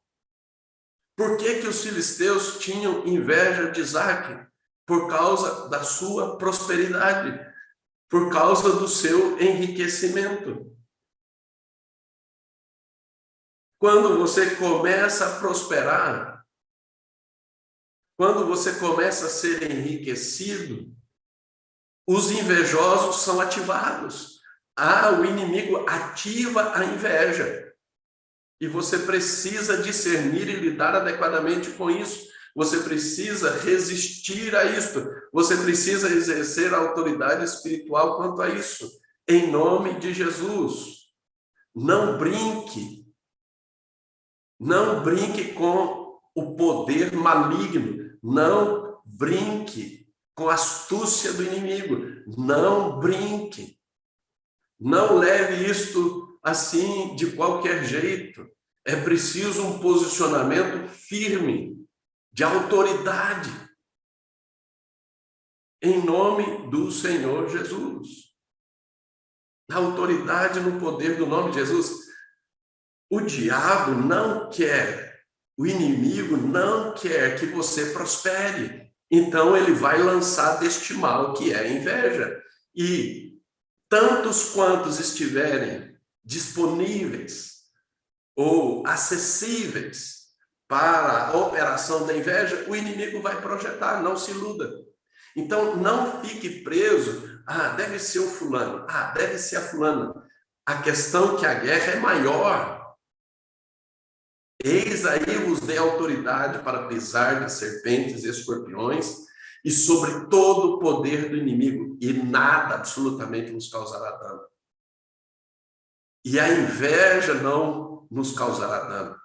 Por que os filisteus tinham inveja de Isaac? Por causa da sua prosperidade, por causa do seu enriquecimento. Quando você começa a prosperar, quando você começa a ser enriquecido, os invejosos são ativados. O inimigo ativa a inveja. E você precisa discernir e lidar adequadamente com isso. Você precisa resistir a isto. Você precisa exercer a autoridade espiritual quanto a isso. Em nome de Jesus. Não brinque. Não brinque com o poder maligno. Não brinque com a astúcia do inimigo. Não brinque. Não leve isto assim de qualquer jeito. É preciso um posicionamento firme, de autoridade, em nome do Senhor Jesus. A autoridade no poder do nome de Jesus. O diabo não quer, o inimigo não quer que você prospere. Então ele vai lançar deste mal que é a inveja. E tantos quantos estiverem disponíveis ou acessíveis para a operação da inveja, o inimigo vai projetar, não se iluda. Então, não fique preso, deve ser o fulano, deve ser a fulana. A questão é que a guerra é maior. Eis aí vos dei autoridade para pisar de serpentes e escorpiões e sobre todo o poder do inimigo, e nada absolutamente nos causará dano. E a inveja não nos causará dano.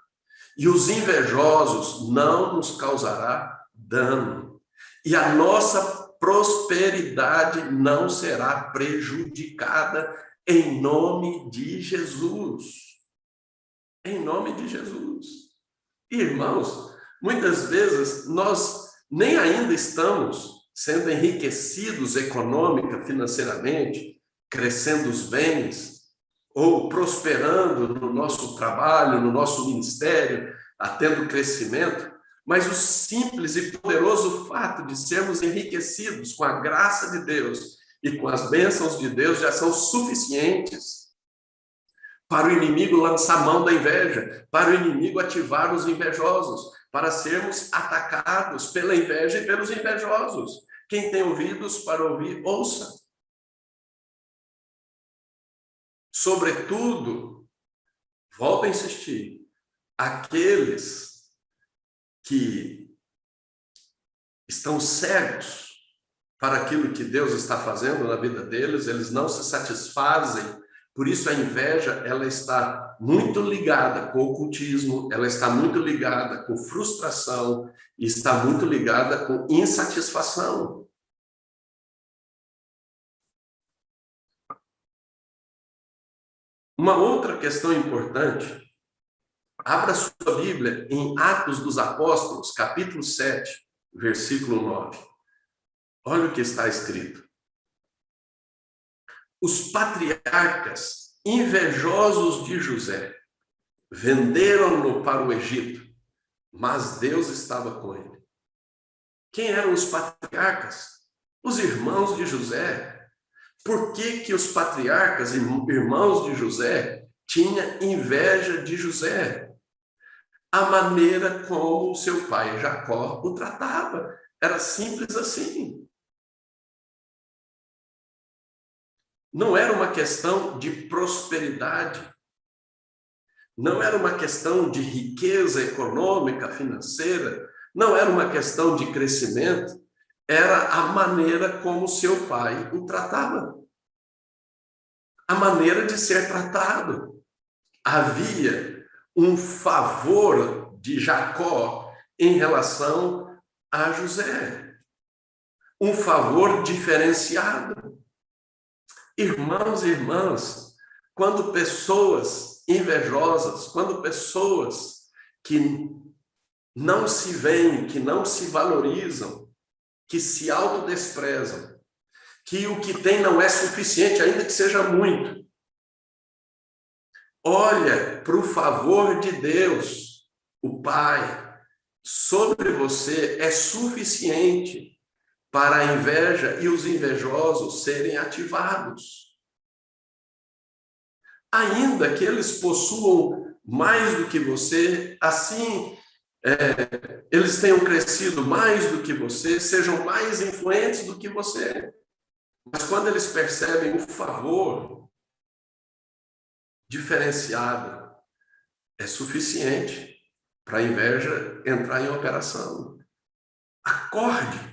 E os invejosos não nos causará dano. E a nossa prosperidade não será prejudicada em nome de Jesus. Em nome de Jesus. Irmãos, muitas vezes nós nem ainda estamos sendo enriquecidos econômica, financeiramente, crescendo os bens, ou prosperando no nosso trabalho, no nosso ministério, tendo crescimento, mas o simples e poderoso fato de sermos enriquecidos com a graça de Deus e com as bênçãos de Deus já são suficientes para o inimigo lançar mão da inveja, para o inimigo ativar os invejosos, para sermos atacados pela inveja e pelos invejosos. Quem tem ouvidos para ouvir, ouça. Sobretudo, volto a insistir, aqueles que estão cegos para aquilo que Deus está fazendo na vida deles, eles não se satisfazem. Por isso a inveja, ela está muito ligada com o ocultismo, ela está muito ligada com frustração e está muito ligada com insatisfação. Uma outra questão importante, abra sua Bíblia em Atos dos Apóstolos, capítulo 7, versículo 9. Olha o que está escrito. Os patriarcas invejosos de José venderam-no para o Egito, mas Deus estava com ele. Quem eram os patriarcas? Os irmãos de José. Por que que os patriarcas, irmãos de José, tinham inveja de José? A maneira como seu pai Jacó o tratava. Era simples assim. Não era uma questão de prosperidade. Não era uma questão de riqueza econômica, financeira. Não era uma questão de crescimento. Era a maneira como seu pai o tratava. A maneira de ser tratado. Havia um favor de Jacó em relação a José. Um favor diferenciado. Irmãos e irmãs, quando pessoas invejosas, quando pessoas que não se veem, que não se valorizam, que se autodesprezam, que o que tem não é suficiente, ainda que seja muito, olha para o favor de Deus, o Pai, sobre você é suficiente para a inveja e os invejosos serem ativados. Ainda que eles possuam mais do que você, assim, eles tenham crescido mais do que você, sejam mais influentes do que você. Mas quando eles percebem o favor diferenciado, é suficiente para a inveja entrar em operação. Acorde.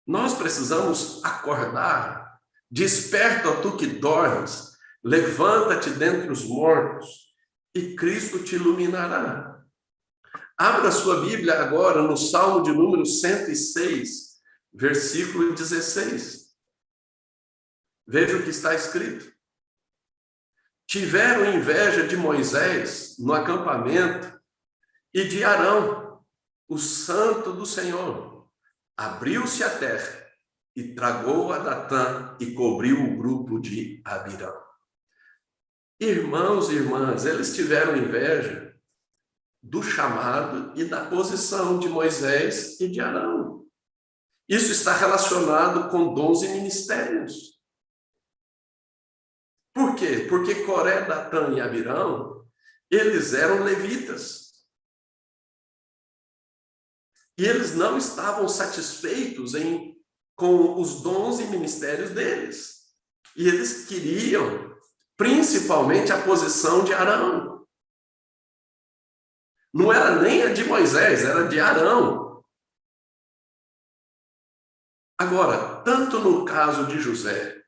Nós precisamos acordar. Desperta, ó tu que dormes, levanta-te dentre os mortos e Cristo te iluminará. Abra sua Bíblia agora no Salmo de número 106, versículo 16. Veja o que está escrito. Tiveram inveja de Moisés no acampamento e de Arão, o santo do Senhor. Abriu-se a terra e tragou a Datã e cobriu o grupo de Abirão. Irmãos e irmãs, eles tiveram inveja do chamado e da posição de Moisés e de Arão. Isso está relacionado com dons e ministérios. Por quê? Porque Coré, Datã e Abirão, eles eram levitas. E eles não estavam satisfeitos com os dons e ministérios deles. E eles queriam, principalmente, a posição de Arão. Não era nem a de Moisés, era de Arão. Agora, tanto no caso de José,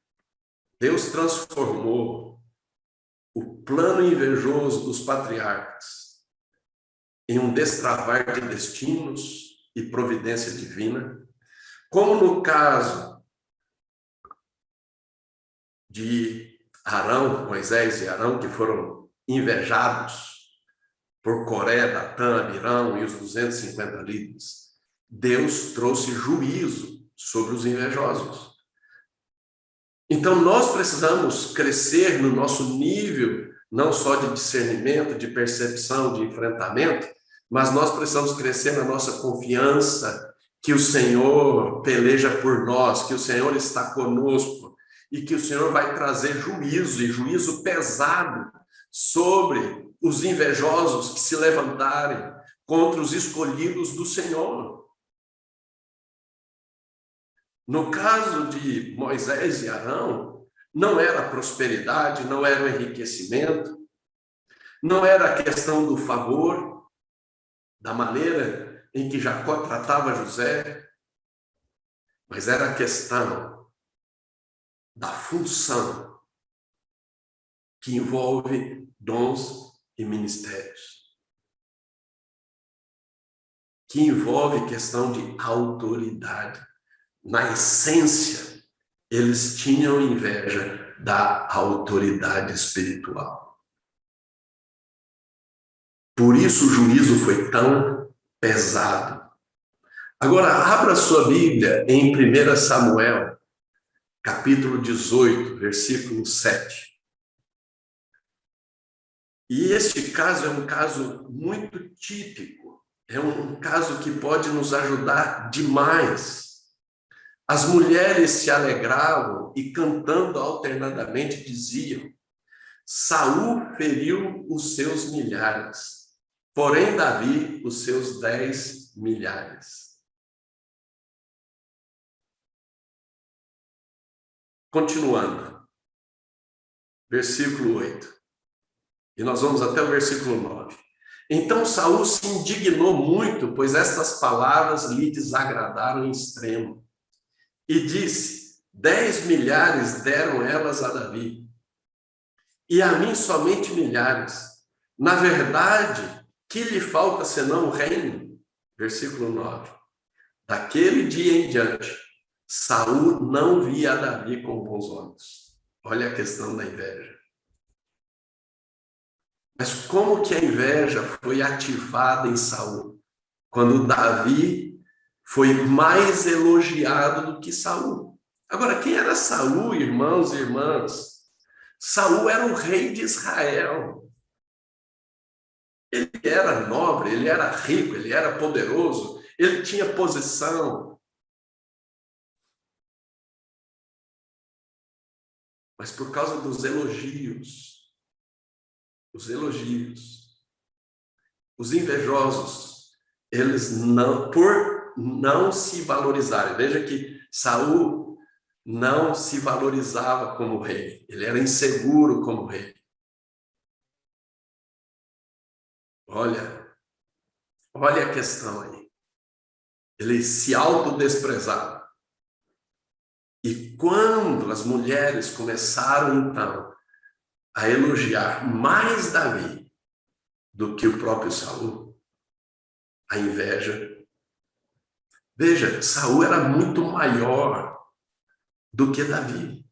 Deus transformou o plano invejoso dos patriarcas em um destravar de destinos e providência divina, como no caso de Arão, Moisés e Arão, que foram invejados por Coré, Datã, Abirão e os 250 líderes, Deus trouxe juízo sobre os invejosos. Então, nós precisamos crescer no nosso nível, não só de discernimento, de percepção, de enfrentamento, mas nós precisamos crescer na nossa confiança que o Senhor peleja por nós, que o Senhor está conosco e que o Senhor vai trazer juízo, e juízo pesado sobre os invejosos que se levantarem contra os escolhidos do Senhor. No caso de Moisés e Arão, não era prosperidade, não era o enriquecimento, não era a questão do favor, da maneira em que Jacó tratava José, mas era a questão da função que envolve dons e ministérios, que envolve questão de autoridade. Na essência, eles tinham inveja da autoridade espiritual. Por isso o juízo foi tão pesado. Agora, abra sua Bíblia em 1 Samuel, capítulo 18, versículo 7. E este caso é um caso muito típico, é um caso que pode nos ajudar demais As mulheres se alegravam e, cantando alternadamente, diziam: Saul feriu os seus milhares, porém Davi os seus 10 milhares. Continuando, versículo 8. E nós vamos até o versículo 9. Então Saul se indignou muito, pois estas palavras lhe desagradaram em extremo. E disse: 10 milhares deram elas a Davi, e a mim somente milhares. Na verdade, que lhe falta senão o reino? Versículo 9. Daquele dia em diante, Saul não via a Davi com bons olhos. Olha a questão da inveja. Mas como que a inveja foi ativada em Saul? Quando Davi foi mais elogiado do que Saul. Agora, quem era Saul, irmãos e irmãs? Saul era o rei de Israel. Ele era nobre, ele era rico, ele era poderoso, ele tinha posição. Mas por causa dos elogios, os invejosos, eles por não se valorizarem. Veja que Saul não se valorizava como rei, ele era inseguro como rei. Olha a questão aí. Ele se autodesprezava. E quando as mulheres começaram, então, a elogiar mais Davi do que o próprio Saul, a inveja. Veja, Saul era muito maior do que Davi.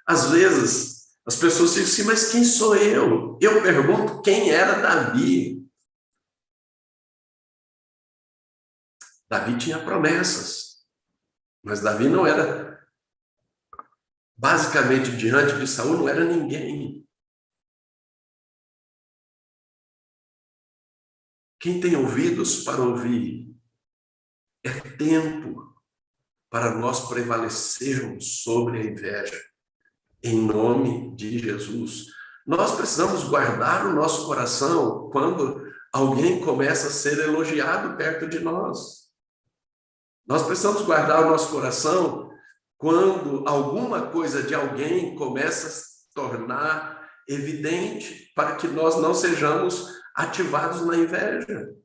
Às vezes, as pessoas dizem assim, mas quem sou eu? Eu pergunto quem era Davi. Davi tinha promessas, mas Davi não era, basicamente, diante de Saul, não era ninguém. Quem tem ouvidos para ouvir, é tempo para nós prevalecermos sobre a inveja, em nome de Jesus. Nós precisamos guardar o nosso coração quando alguém começa a ser elogiado perto de nós. Nós precisamos guardar o nosso coração quando alguma coisa de alguém começa a se tornar evidente, para que nós não sejamos ativados na inveja.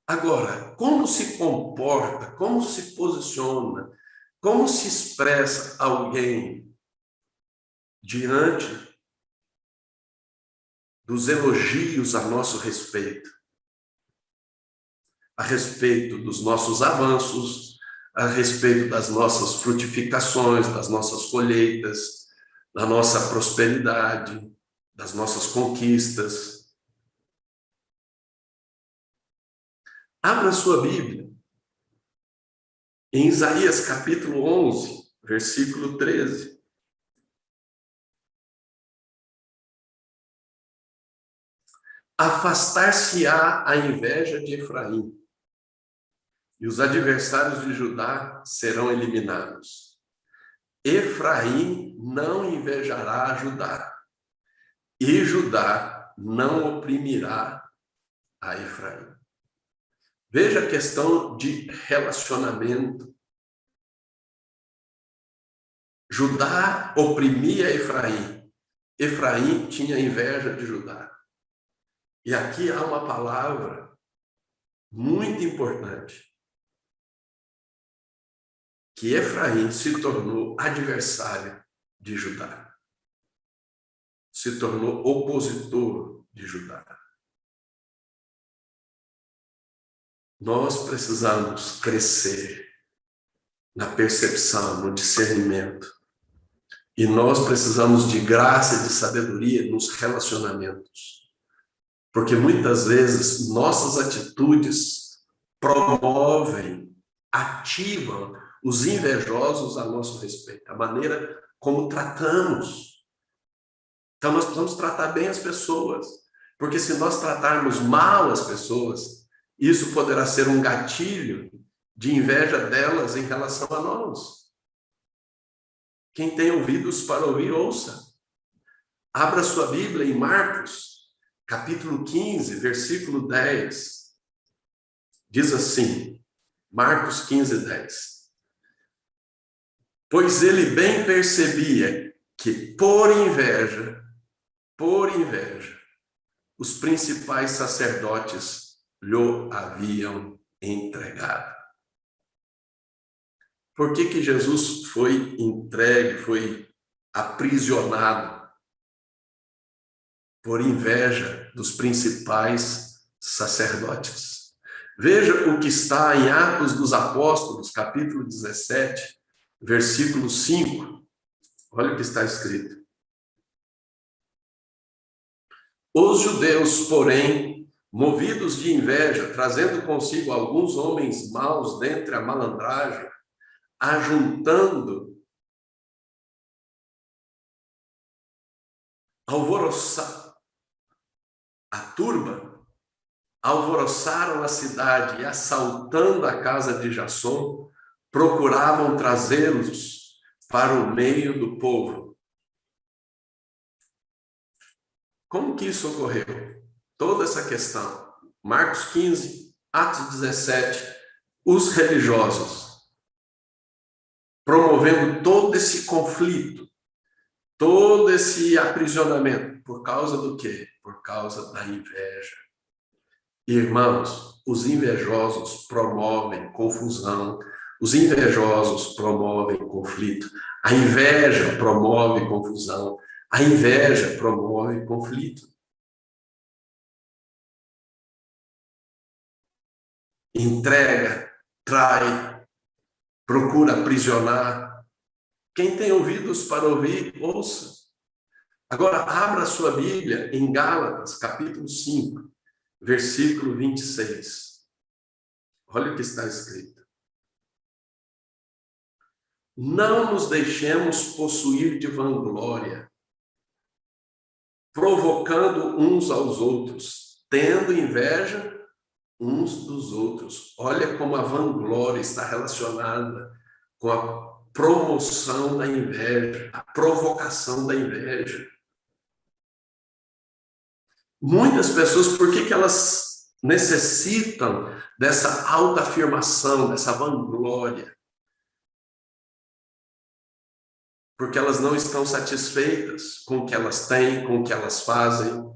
Agora, como se comporta, como se posiciona, como se expressa alguém diante dos elogios a nosso respeito? A respeito dos nossos avanços, a respeito das nossas frutificações, das nossas colheitas, da nossa prosperidade, das nossas conquistas. Abra sua Bíblia em Isaías capítulo 11, versículo 13. Afastar-se-á a inveja de Efraim, e os adversários de Judá serão eliminados. Efraim não invejará Judá, e Judá não oprimirá a Efraim. Veja a questão de relacionamento. Judá oprimia Efraim. Efraim tinha inveja de Judá. E aqui há uma palavra muito importante. Que Efraim se tornou adversário de Judá. Se tornou opositor de Judá. Nós precisamos crescer na percepção, no discernimento. E nós precisamos de graça e de sabedoria nos relacionamentos. Porque muitas vezes nossas atitudes promovem, ativam os invejosos a nosso respeito, a maneira como tratamos. Então nós precisamos tratar bem as pessoas. Porque se nós tratarmos mal as pessoas, isso poderá ser um gatilho de inveja delas em relação a nós. Quem tem ouvidos para ouvir, ouça. Abra sua Bíblia em Marcos, capítulo 15, versículo 10. Diz assim, Marcos 15, 10. Pois ele bem percebia que por inveja, os principais sacerdotes lhe haviam entregado. Por que Jesus foi entregue, foi aprisionado? Por inveja dos principais sacerdotes. Veja o que está em Atos dos Apóstolos, capítulo 17, versículo 5. Olha o que está escrito. Os judeus, porém, movidos de inveja, trazendo consigo alguns homens maus dentre a malandragem, ajuntando, a turba, alvoroçaram a cidade e, assaltando a casa de Jasson, procuravam trazê-los para o meio do povo. Como que isso ocorreu? Toda essa questão. Marcos 15, Atos 17, os religiosos promovendo todo esse conflito, todo esse aprisionamento. Por causa do quê? Por causa da inveja. Irmãos, os invejosos promovem confusão, os invejosos promovem conflito, a inveja promove confusão, a inveja promove conflito. Entrega, trai, procura aprisionar. Quem tem ouvidos para ouvir, ouça. Agora, abra a sua Bíblia em Gálatas, capítulo 5, versículo 26. Olha o que está escrito. Não nos deixemos possuir de vanglória, provocando uns aos outros, tendo inveja uns dos outros. Olha como a vanglória está relacionada com a promoção da inveja, a provocação da inveja. Muitas pessoas, por que elas necessitam dessa autoafirmação, dessa vanglória? Porque elas não estão satisfeitas com o que elas têm, com o que elas fazem,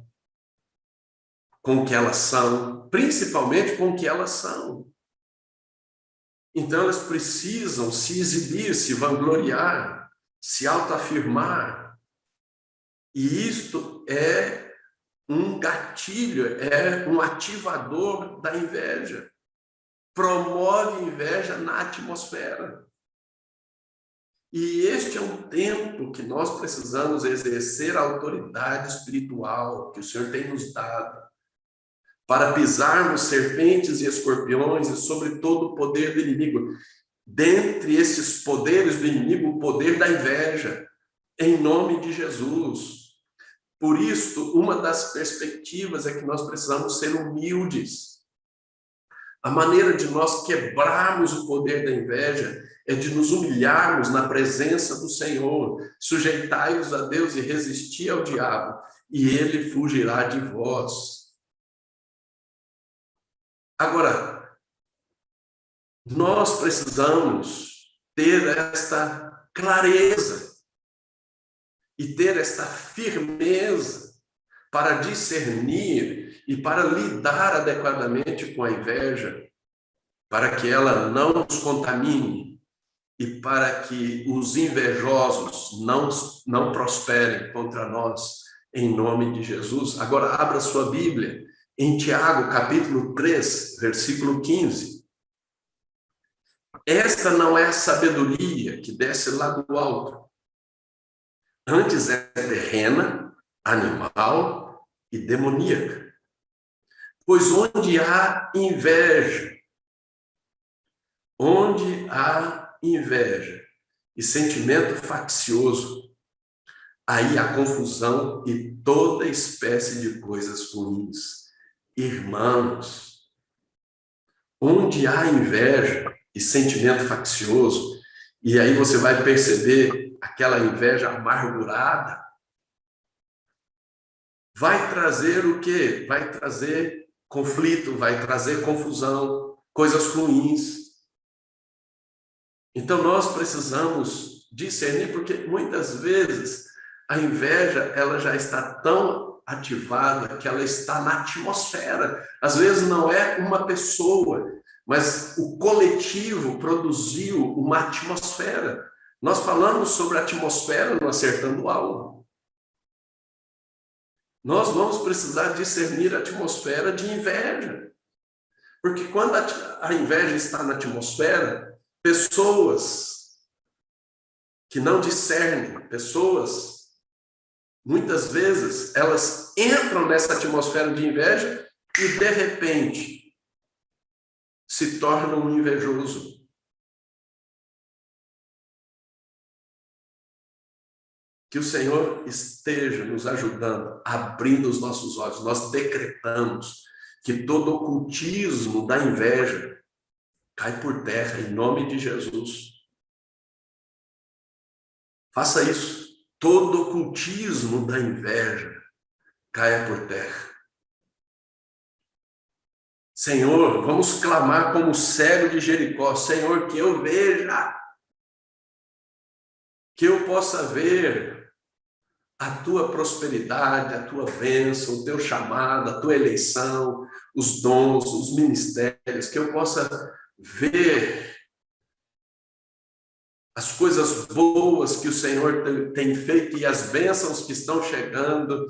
com o que elas são, principalmente com o que elas são. Então elas precisam se exibir, se vangloriar, se autoafirmar. E isto é um gatilho, é um ativador da inveja. Promove inveja na atmosfera. E este é um tempo que nós precisamos exercer a autoridade espiritual que o Senhor tem nos dado, para pisarmos serpentes e escorpiões e sobre todo o poder do inimigo. Dentre esses poderes do inimigo, o poder da inveja, em nome de Jesus. Por isso, uma das perspectivas é que nós precisamos ser humildes. A maneira de nós quebrarmos o poder da inveja é de nos humilharmos na presença do Senhor. Sujeitai-vos a Deus e resisti ao diabo, e ele fugirá de vós. Agora, nós precisamos ter esta clareza e ter esta firmeza para discernir e para lidar adequadamente com a inveja, para que ela não nos contamine e para que os invejosos não prosperem contra nós, em nome de Jesus. Agora, abra sua Bíblia em Tiago, capítulo 3, versículo 15. Esta não é a sabedoria que desce lá do alto. Antes é terrena, animal e demoníaca. Pois onde há inveja e sentimento faccioso, aí há confusão e toda espécie de coisas ruins. Irmãos, onde há inveja e sentimento faccioso, e aí você vai perceber aquela inveja amargurada, vai trazer o quê? Vai trazer conflito, vai trazer confusão, coisas ruins. Então nós precisamos discernir, porque muitas vezes a inveja ela já está tão ativada que ela está na atmosfera. Às vezes não é uma pessoa, mas o coletivo produziu uma atmosfera. Nós falamos sobre a atmosfera no Acertando o Alvo. Nós vamos precisar discernir a atmosfera de inveja. Porque quando a inveja está na atmosfera, pessoas que não discernem, pessoas, muitas vezes, elas entram nessa atmosfera de inveja e, de repente, se tornam um invejoso. Que o Senhor esteja nos ajudando, abrindo os nossos olhos. Nós decretamos que todo ocultismo da inveja cai por terra, em nome de Jesus. Faça isso. Todo ocultismo da inveja caia por terra. Senhor, vamos clamar como o cego de Jericó. Senhor, que eu veja, que eu possa ver a tua prosperidade, a tua bênção, o teu chamado, a tua eleição, os dons, os ministérios, que eu possa ver as coisas boas que o Senhor tem feito e as bênçãos que estão chegando,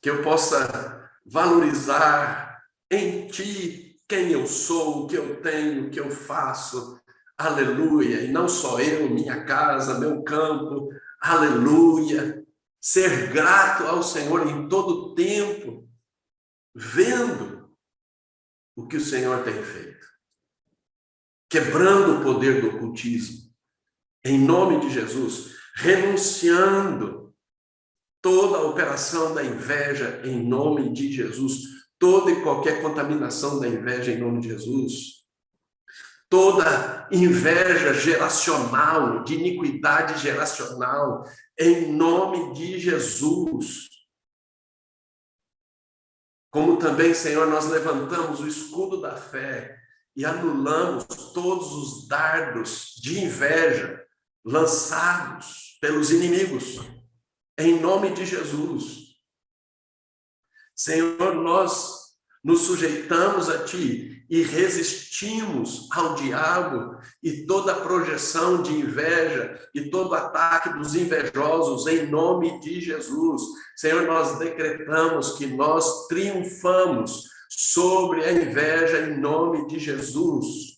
que eu possa valorizar em ti quem eu sou, o que eu tenho, o que eu faço, aleluia, e não só eu, minha casa, meu campo, aleluia, ser grato ao Senhor em todo tempo, vendo o que o Senhor tem feito, quebrando o poder do ocultismo, em nome de Jesus, renunciando toda a operação da inveja em nome de Jesus, toda e qualquer contaminação da inveja em nome de Jesus, toda inveja geracional, de iniquidade geracional, em nome de Jesus. Como também, Senhor, nós levantamos o escudo da fé e anulamos todos os dardos de inveja lançados pelos inimigos, em nome de Jesus. Senhor, nós nos sujeitamos a Ti e resistimos ao diabo e toda projeção de inveja e todo ataque dos invejosos em nome de Jesus. Senhor, nós decretamos que nós triunfamos sobre a inveja em nome de Jesus.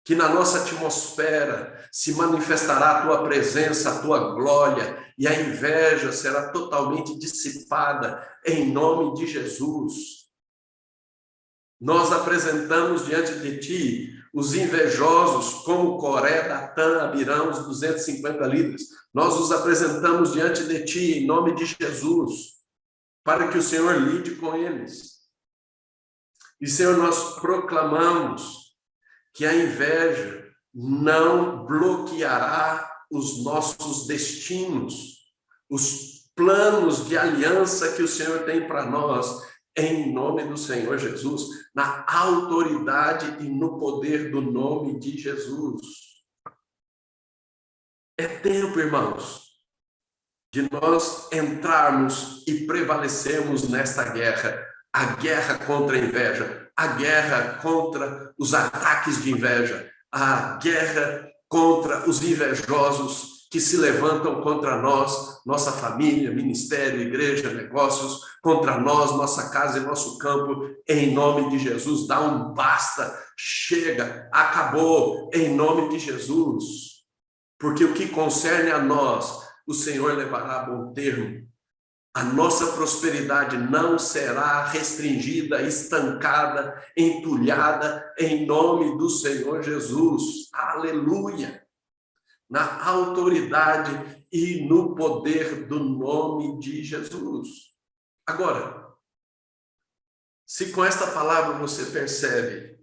Que na nossa atmosfera se manifestará a tua presença, a tua glória, e a inveja será totalmente dissipada em nome de Jesus. Nós apresentamos diante de ti os invejosos, como Coré, Datã, Abirão, os 250 líderes. Nós os apresentamos diante de ti em nome de Jesus, para que o Senhor lide com eles. E, Senhor, nós proclamamos que a inveja não bloqueará os nossos destinos, os planos de aliança que o Senhor tem para nós, em nome do Senhor Jesus, na autoridade e no poder do nome de Jesus. É tempo, irmãos, de nós entrarmos e prevalecermos nesta guerra, a guerra contra a inveja, a guerra contra os ataques de inveja, a guerra contra os invejosos que se levantam contra nós, nossa família, ministério, igreja, negócios, contra nós, nossa casa e nosso campo, em nome de Jesus. Dá um basta, chega, acabou, em nome de Jesus. Porque o que concerne a nós, o Senhor levará a bom termo. A nossa prosperidade não será restringida, estancada, entulhada, em nome do Senhor Jesus. Aleluia! Na autoridade e no poder do nome de Jesus. Agora, se com esta palavra você percebe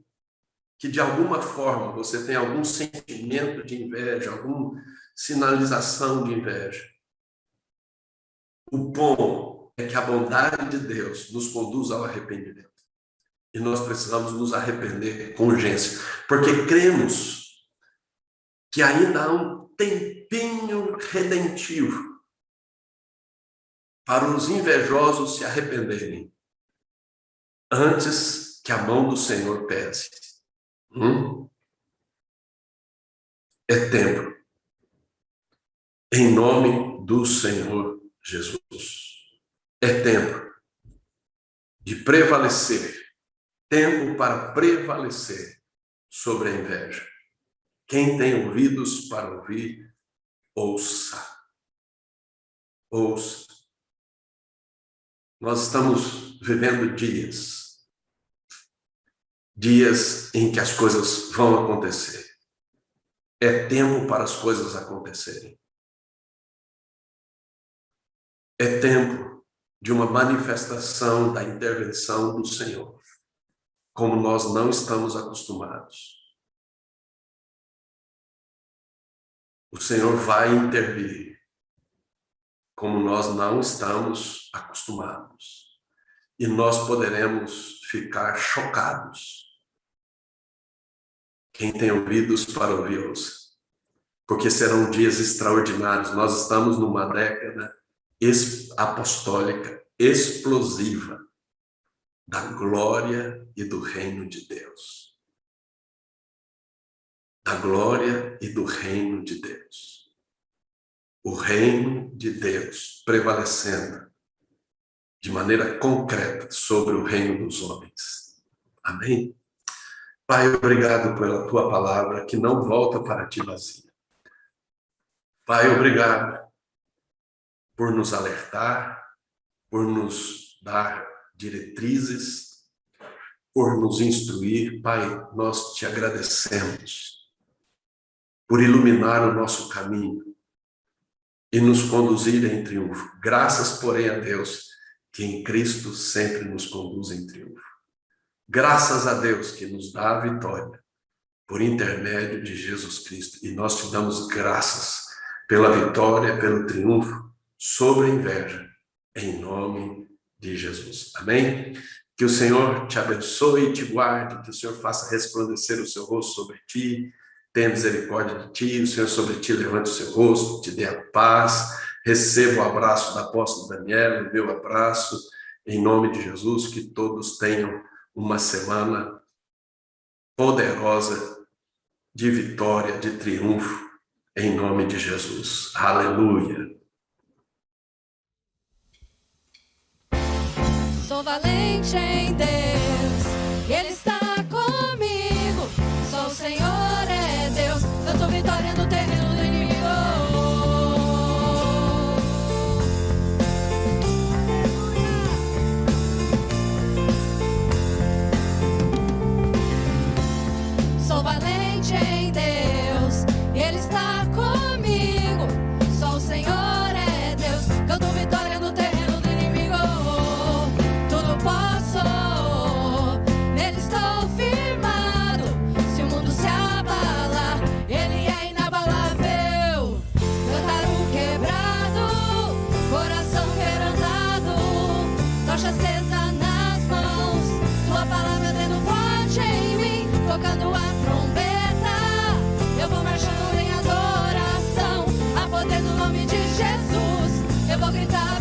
que de alguma forma você tem algum sentimento de inveja, alguma sinalização de inveja, o bom é que a bondade de Deus nos conduz ao arrependimento. E nós precisamos nos arrepender com urgência, porque cremos que ainda há um tempinho redentivo para os invejosos se arrependerem antes que a mão do Senhor pese. É tempo. Em nome do Senhor Jesus. É tempo de prevalecer. Tempo para prevalecer sobre a inveja. Quem tem ouvidos para ouvir, ouça. Ouça. Nós estamos vivendo dias em que as coisas vão acontecer. É tempo para as coisas acontecerem. É tempo de uma manifestação da intervenção do Senhor, como nós não estamos acostumados. O Senhor vai intervir, como nós não estamos acostumados. E nós poderemos ficar chocados. Quem tem ouvidos para ouvir, ouça. Porque serão dias extraordinários. Nós estamos numa década apostólica, explosiva, da glória e do reino de Deus. Da glória e do reino de Deus. O reino de Deus prevalecendo de maneira concreta sobre o reino dos homens. Amém? Pai, obrigado pela tua palavra que não volta para ti vazia. Pai, obrigado por nos alertar, por nos dar diretrizes, por nos instruir. Pai, nós te agradecemos por iluminar o nosso caminho e nos conduzir em triunfo. Graças, porém, a Deus, que em Cristo sempre nos conduz em triunfo. Graças a Deus que nos dá a vitória por intermédio de Jesus Cristo. E nós te damos graças pela vitória, pelo triunfo sobre a inveja, em nome de Jesus. Amém? Que o Senhor te abençoe e te guarde, que o Senhor faça resplandecer o seu rosto sobre ti, tenha misericórdia de ti, o Senhor sobre ti levante o seu rosto, te dê a paz, receba o abraço da apóstola Daniela, o meu abraço, em nome de Jesus, que todos tenham uma semana poderosa de vitória, de triunfo, em nome de Jesus. Aleluia. Sou valente em Deus, Ele está comigo. Só o Senhor é Deus, eu dou vitória no terreno do inimigo. Sou valente em Deus, Ele está comigo. Só o Senhor é Deus, eu dou vitória no terreno do inimigo. Tudo posso, nele estou firmado. Se o mundo se abalar, Ele é inabalável. Cantaram quebrado, coração quebrantado, tocha acesa nas mãos, tua palavra dentro forte em mim, tocando a trombeta, eu vou marchando em adoração, a poder do nome de Jesus, eu vou gritar.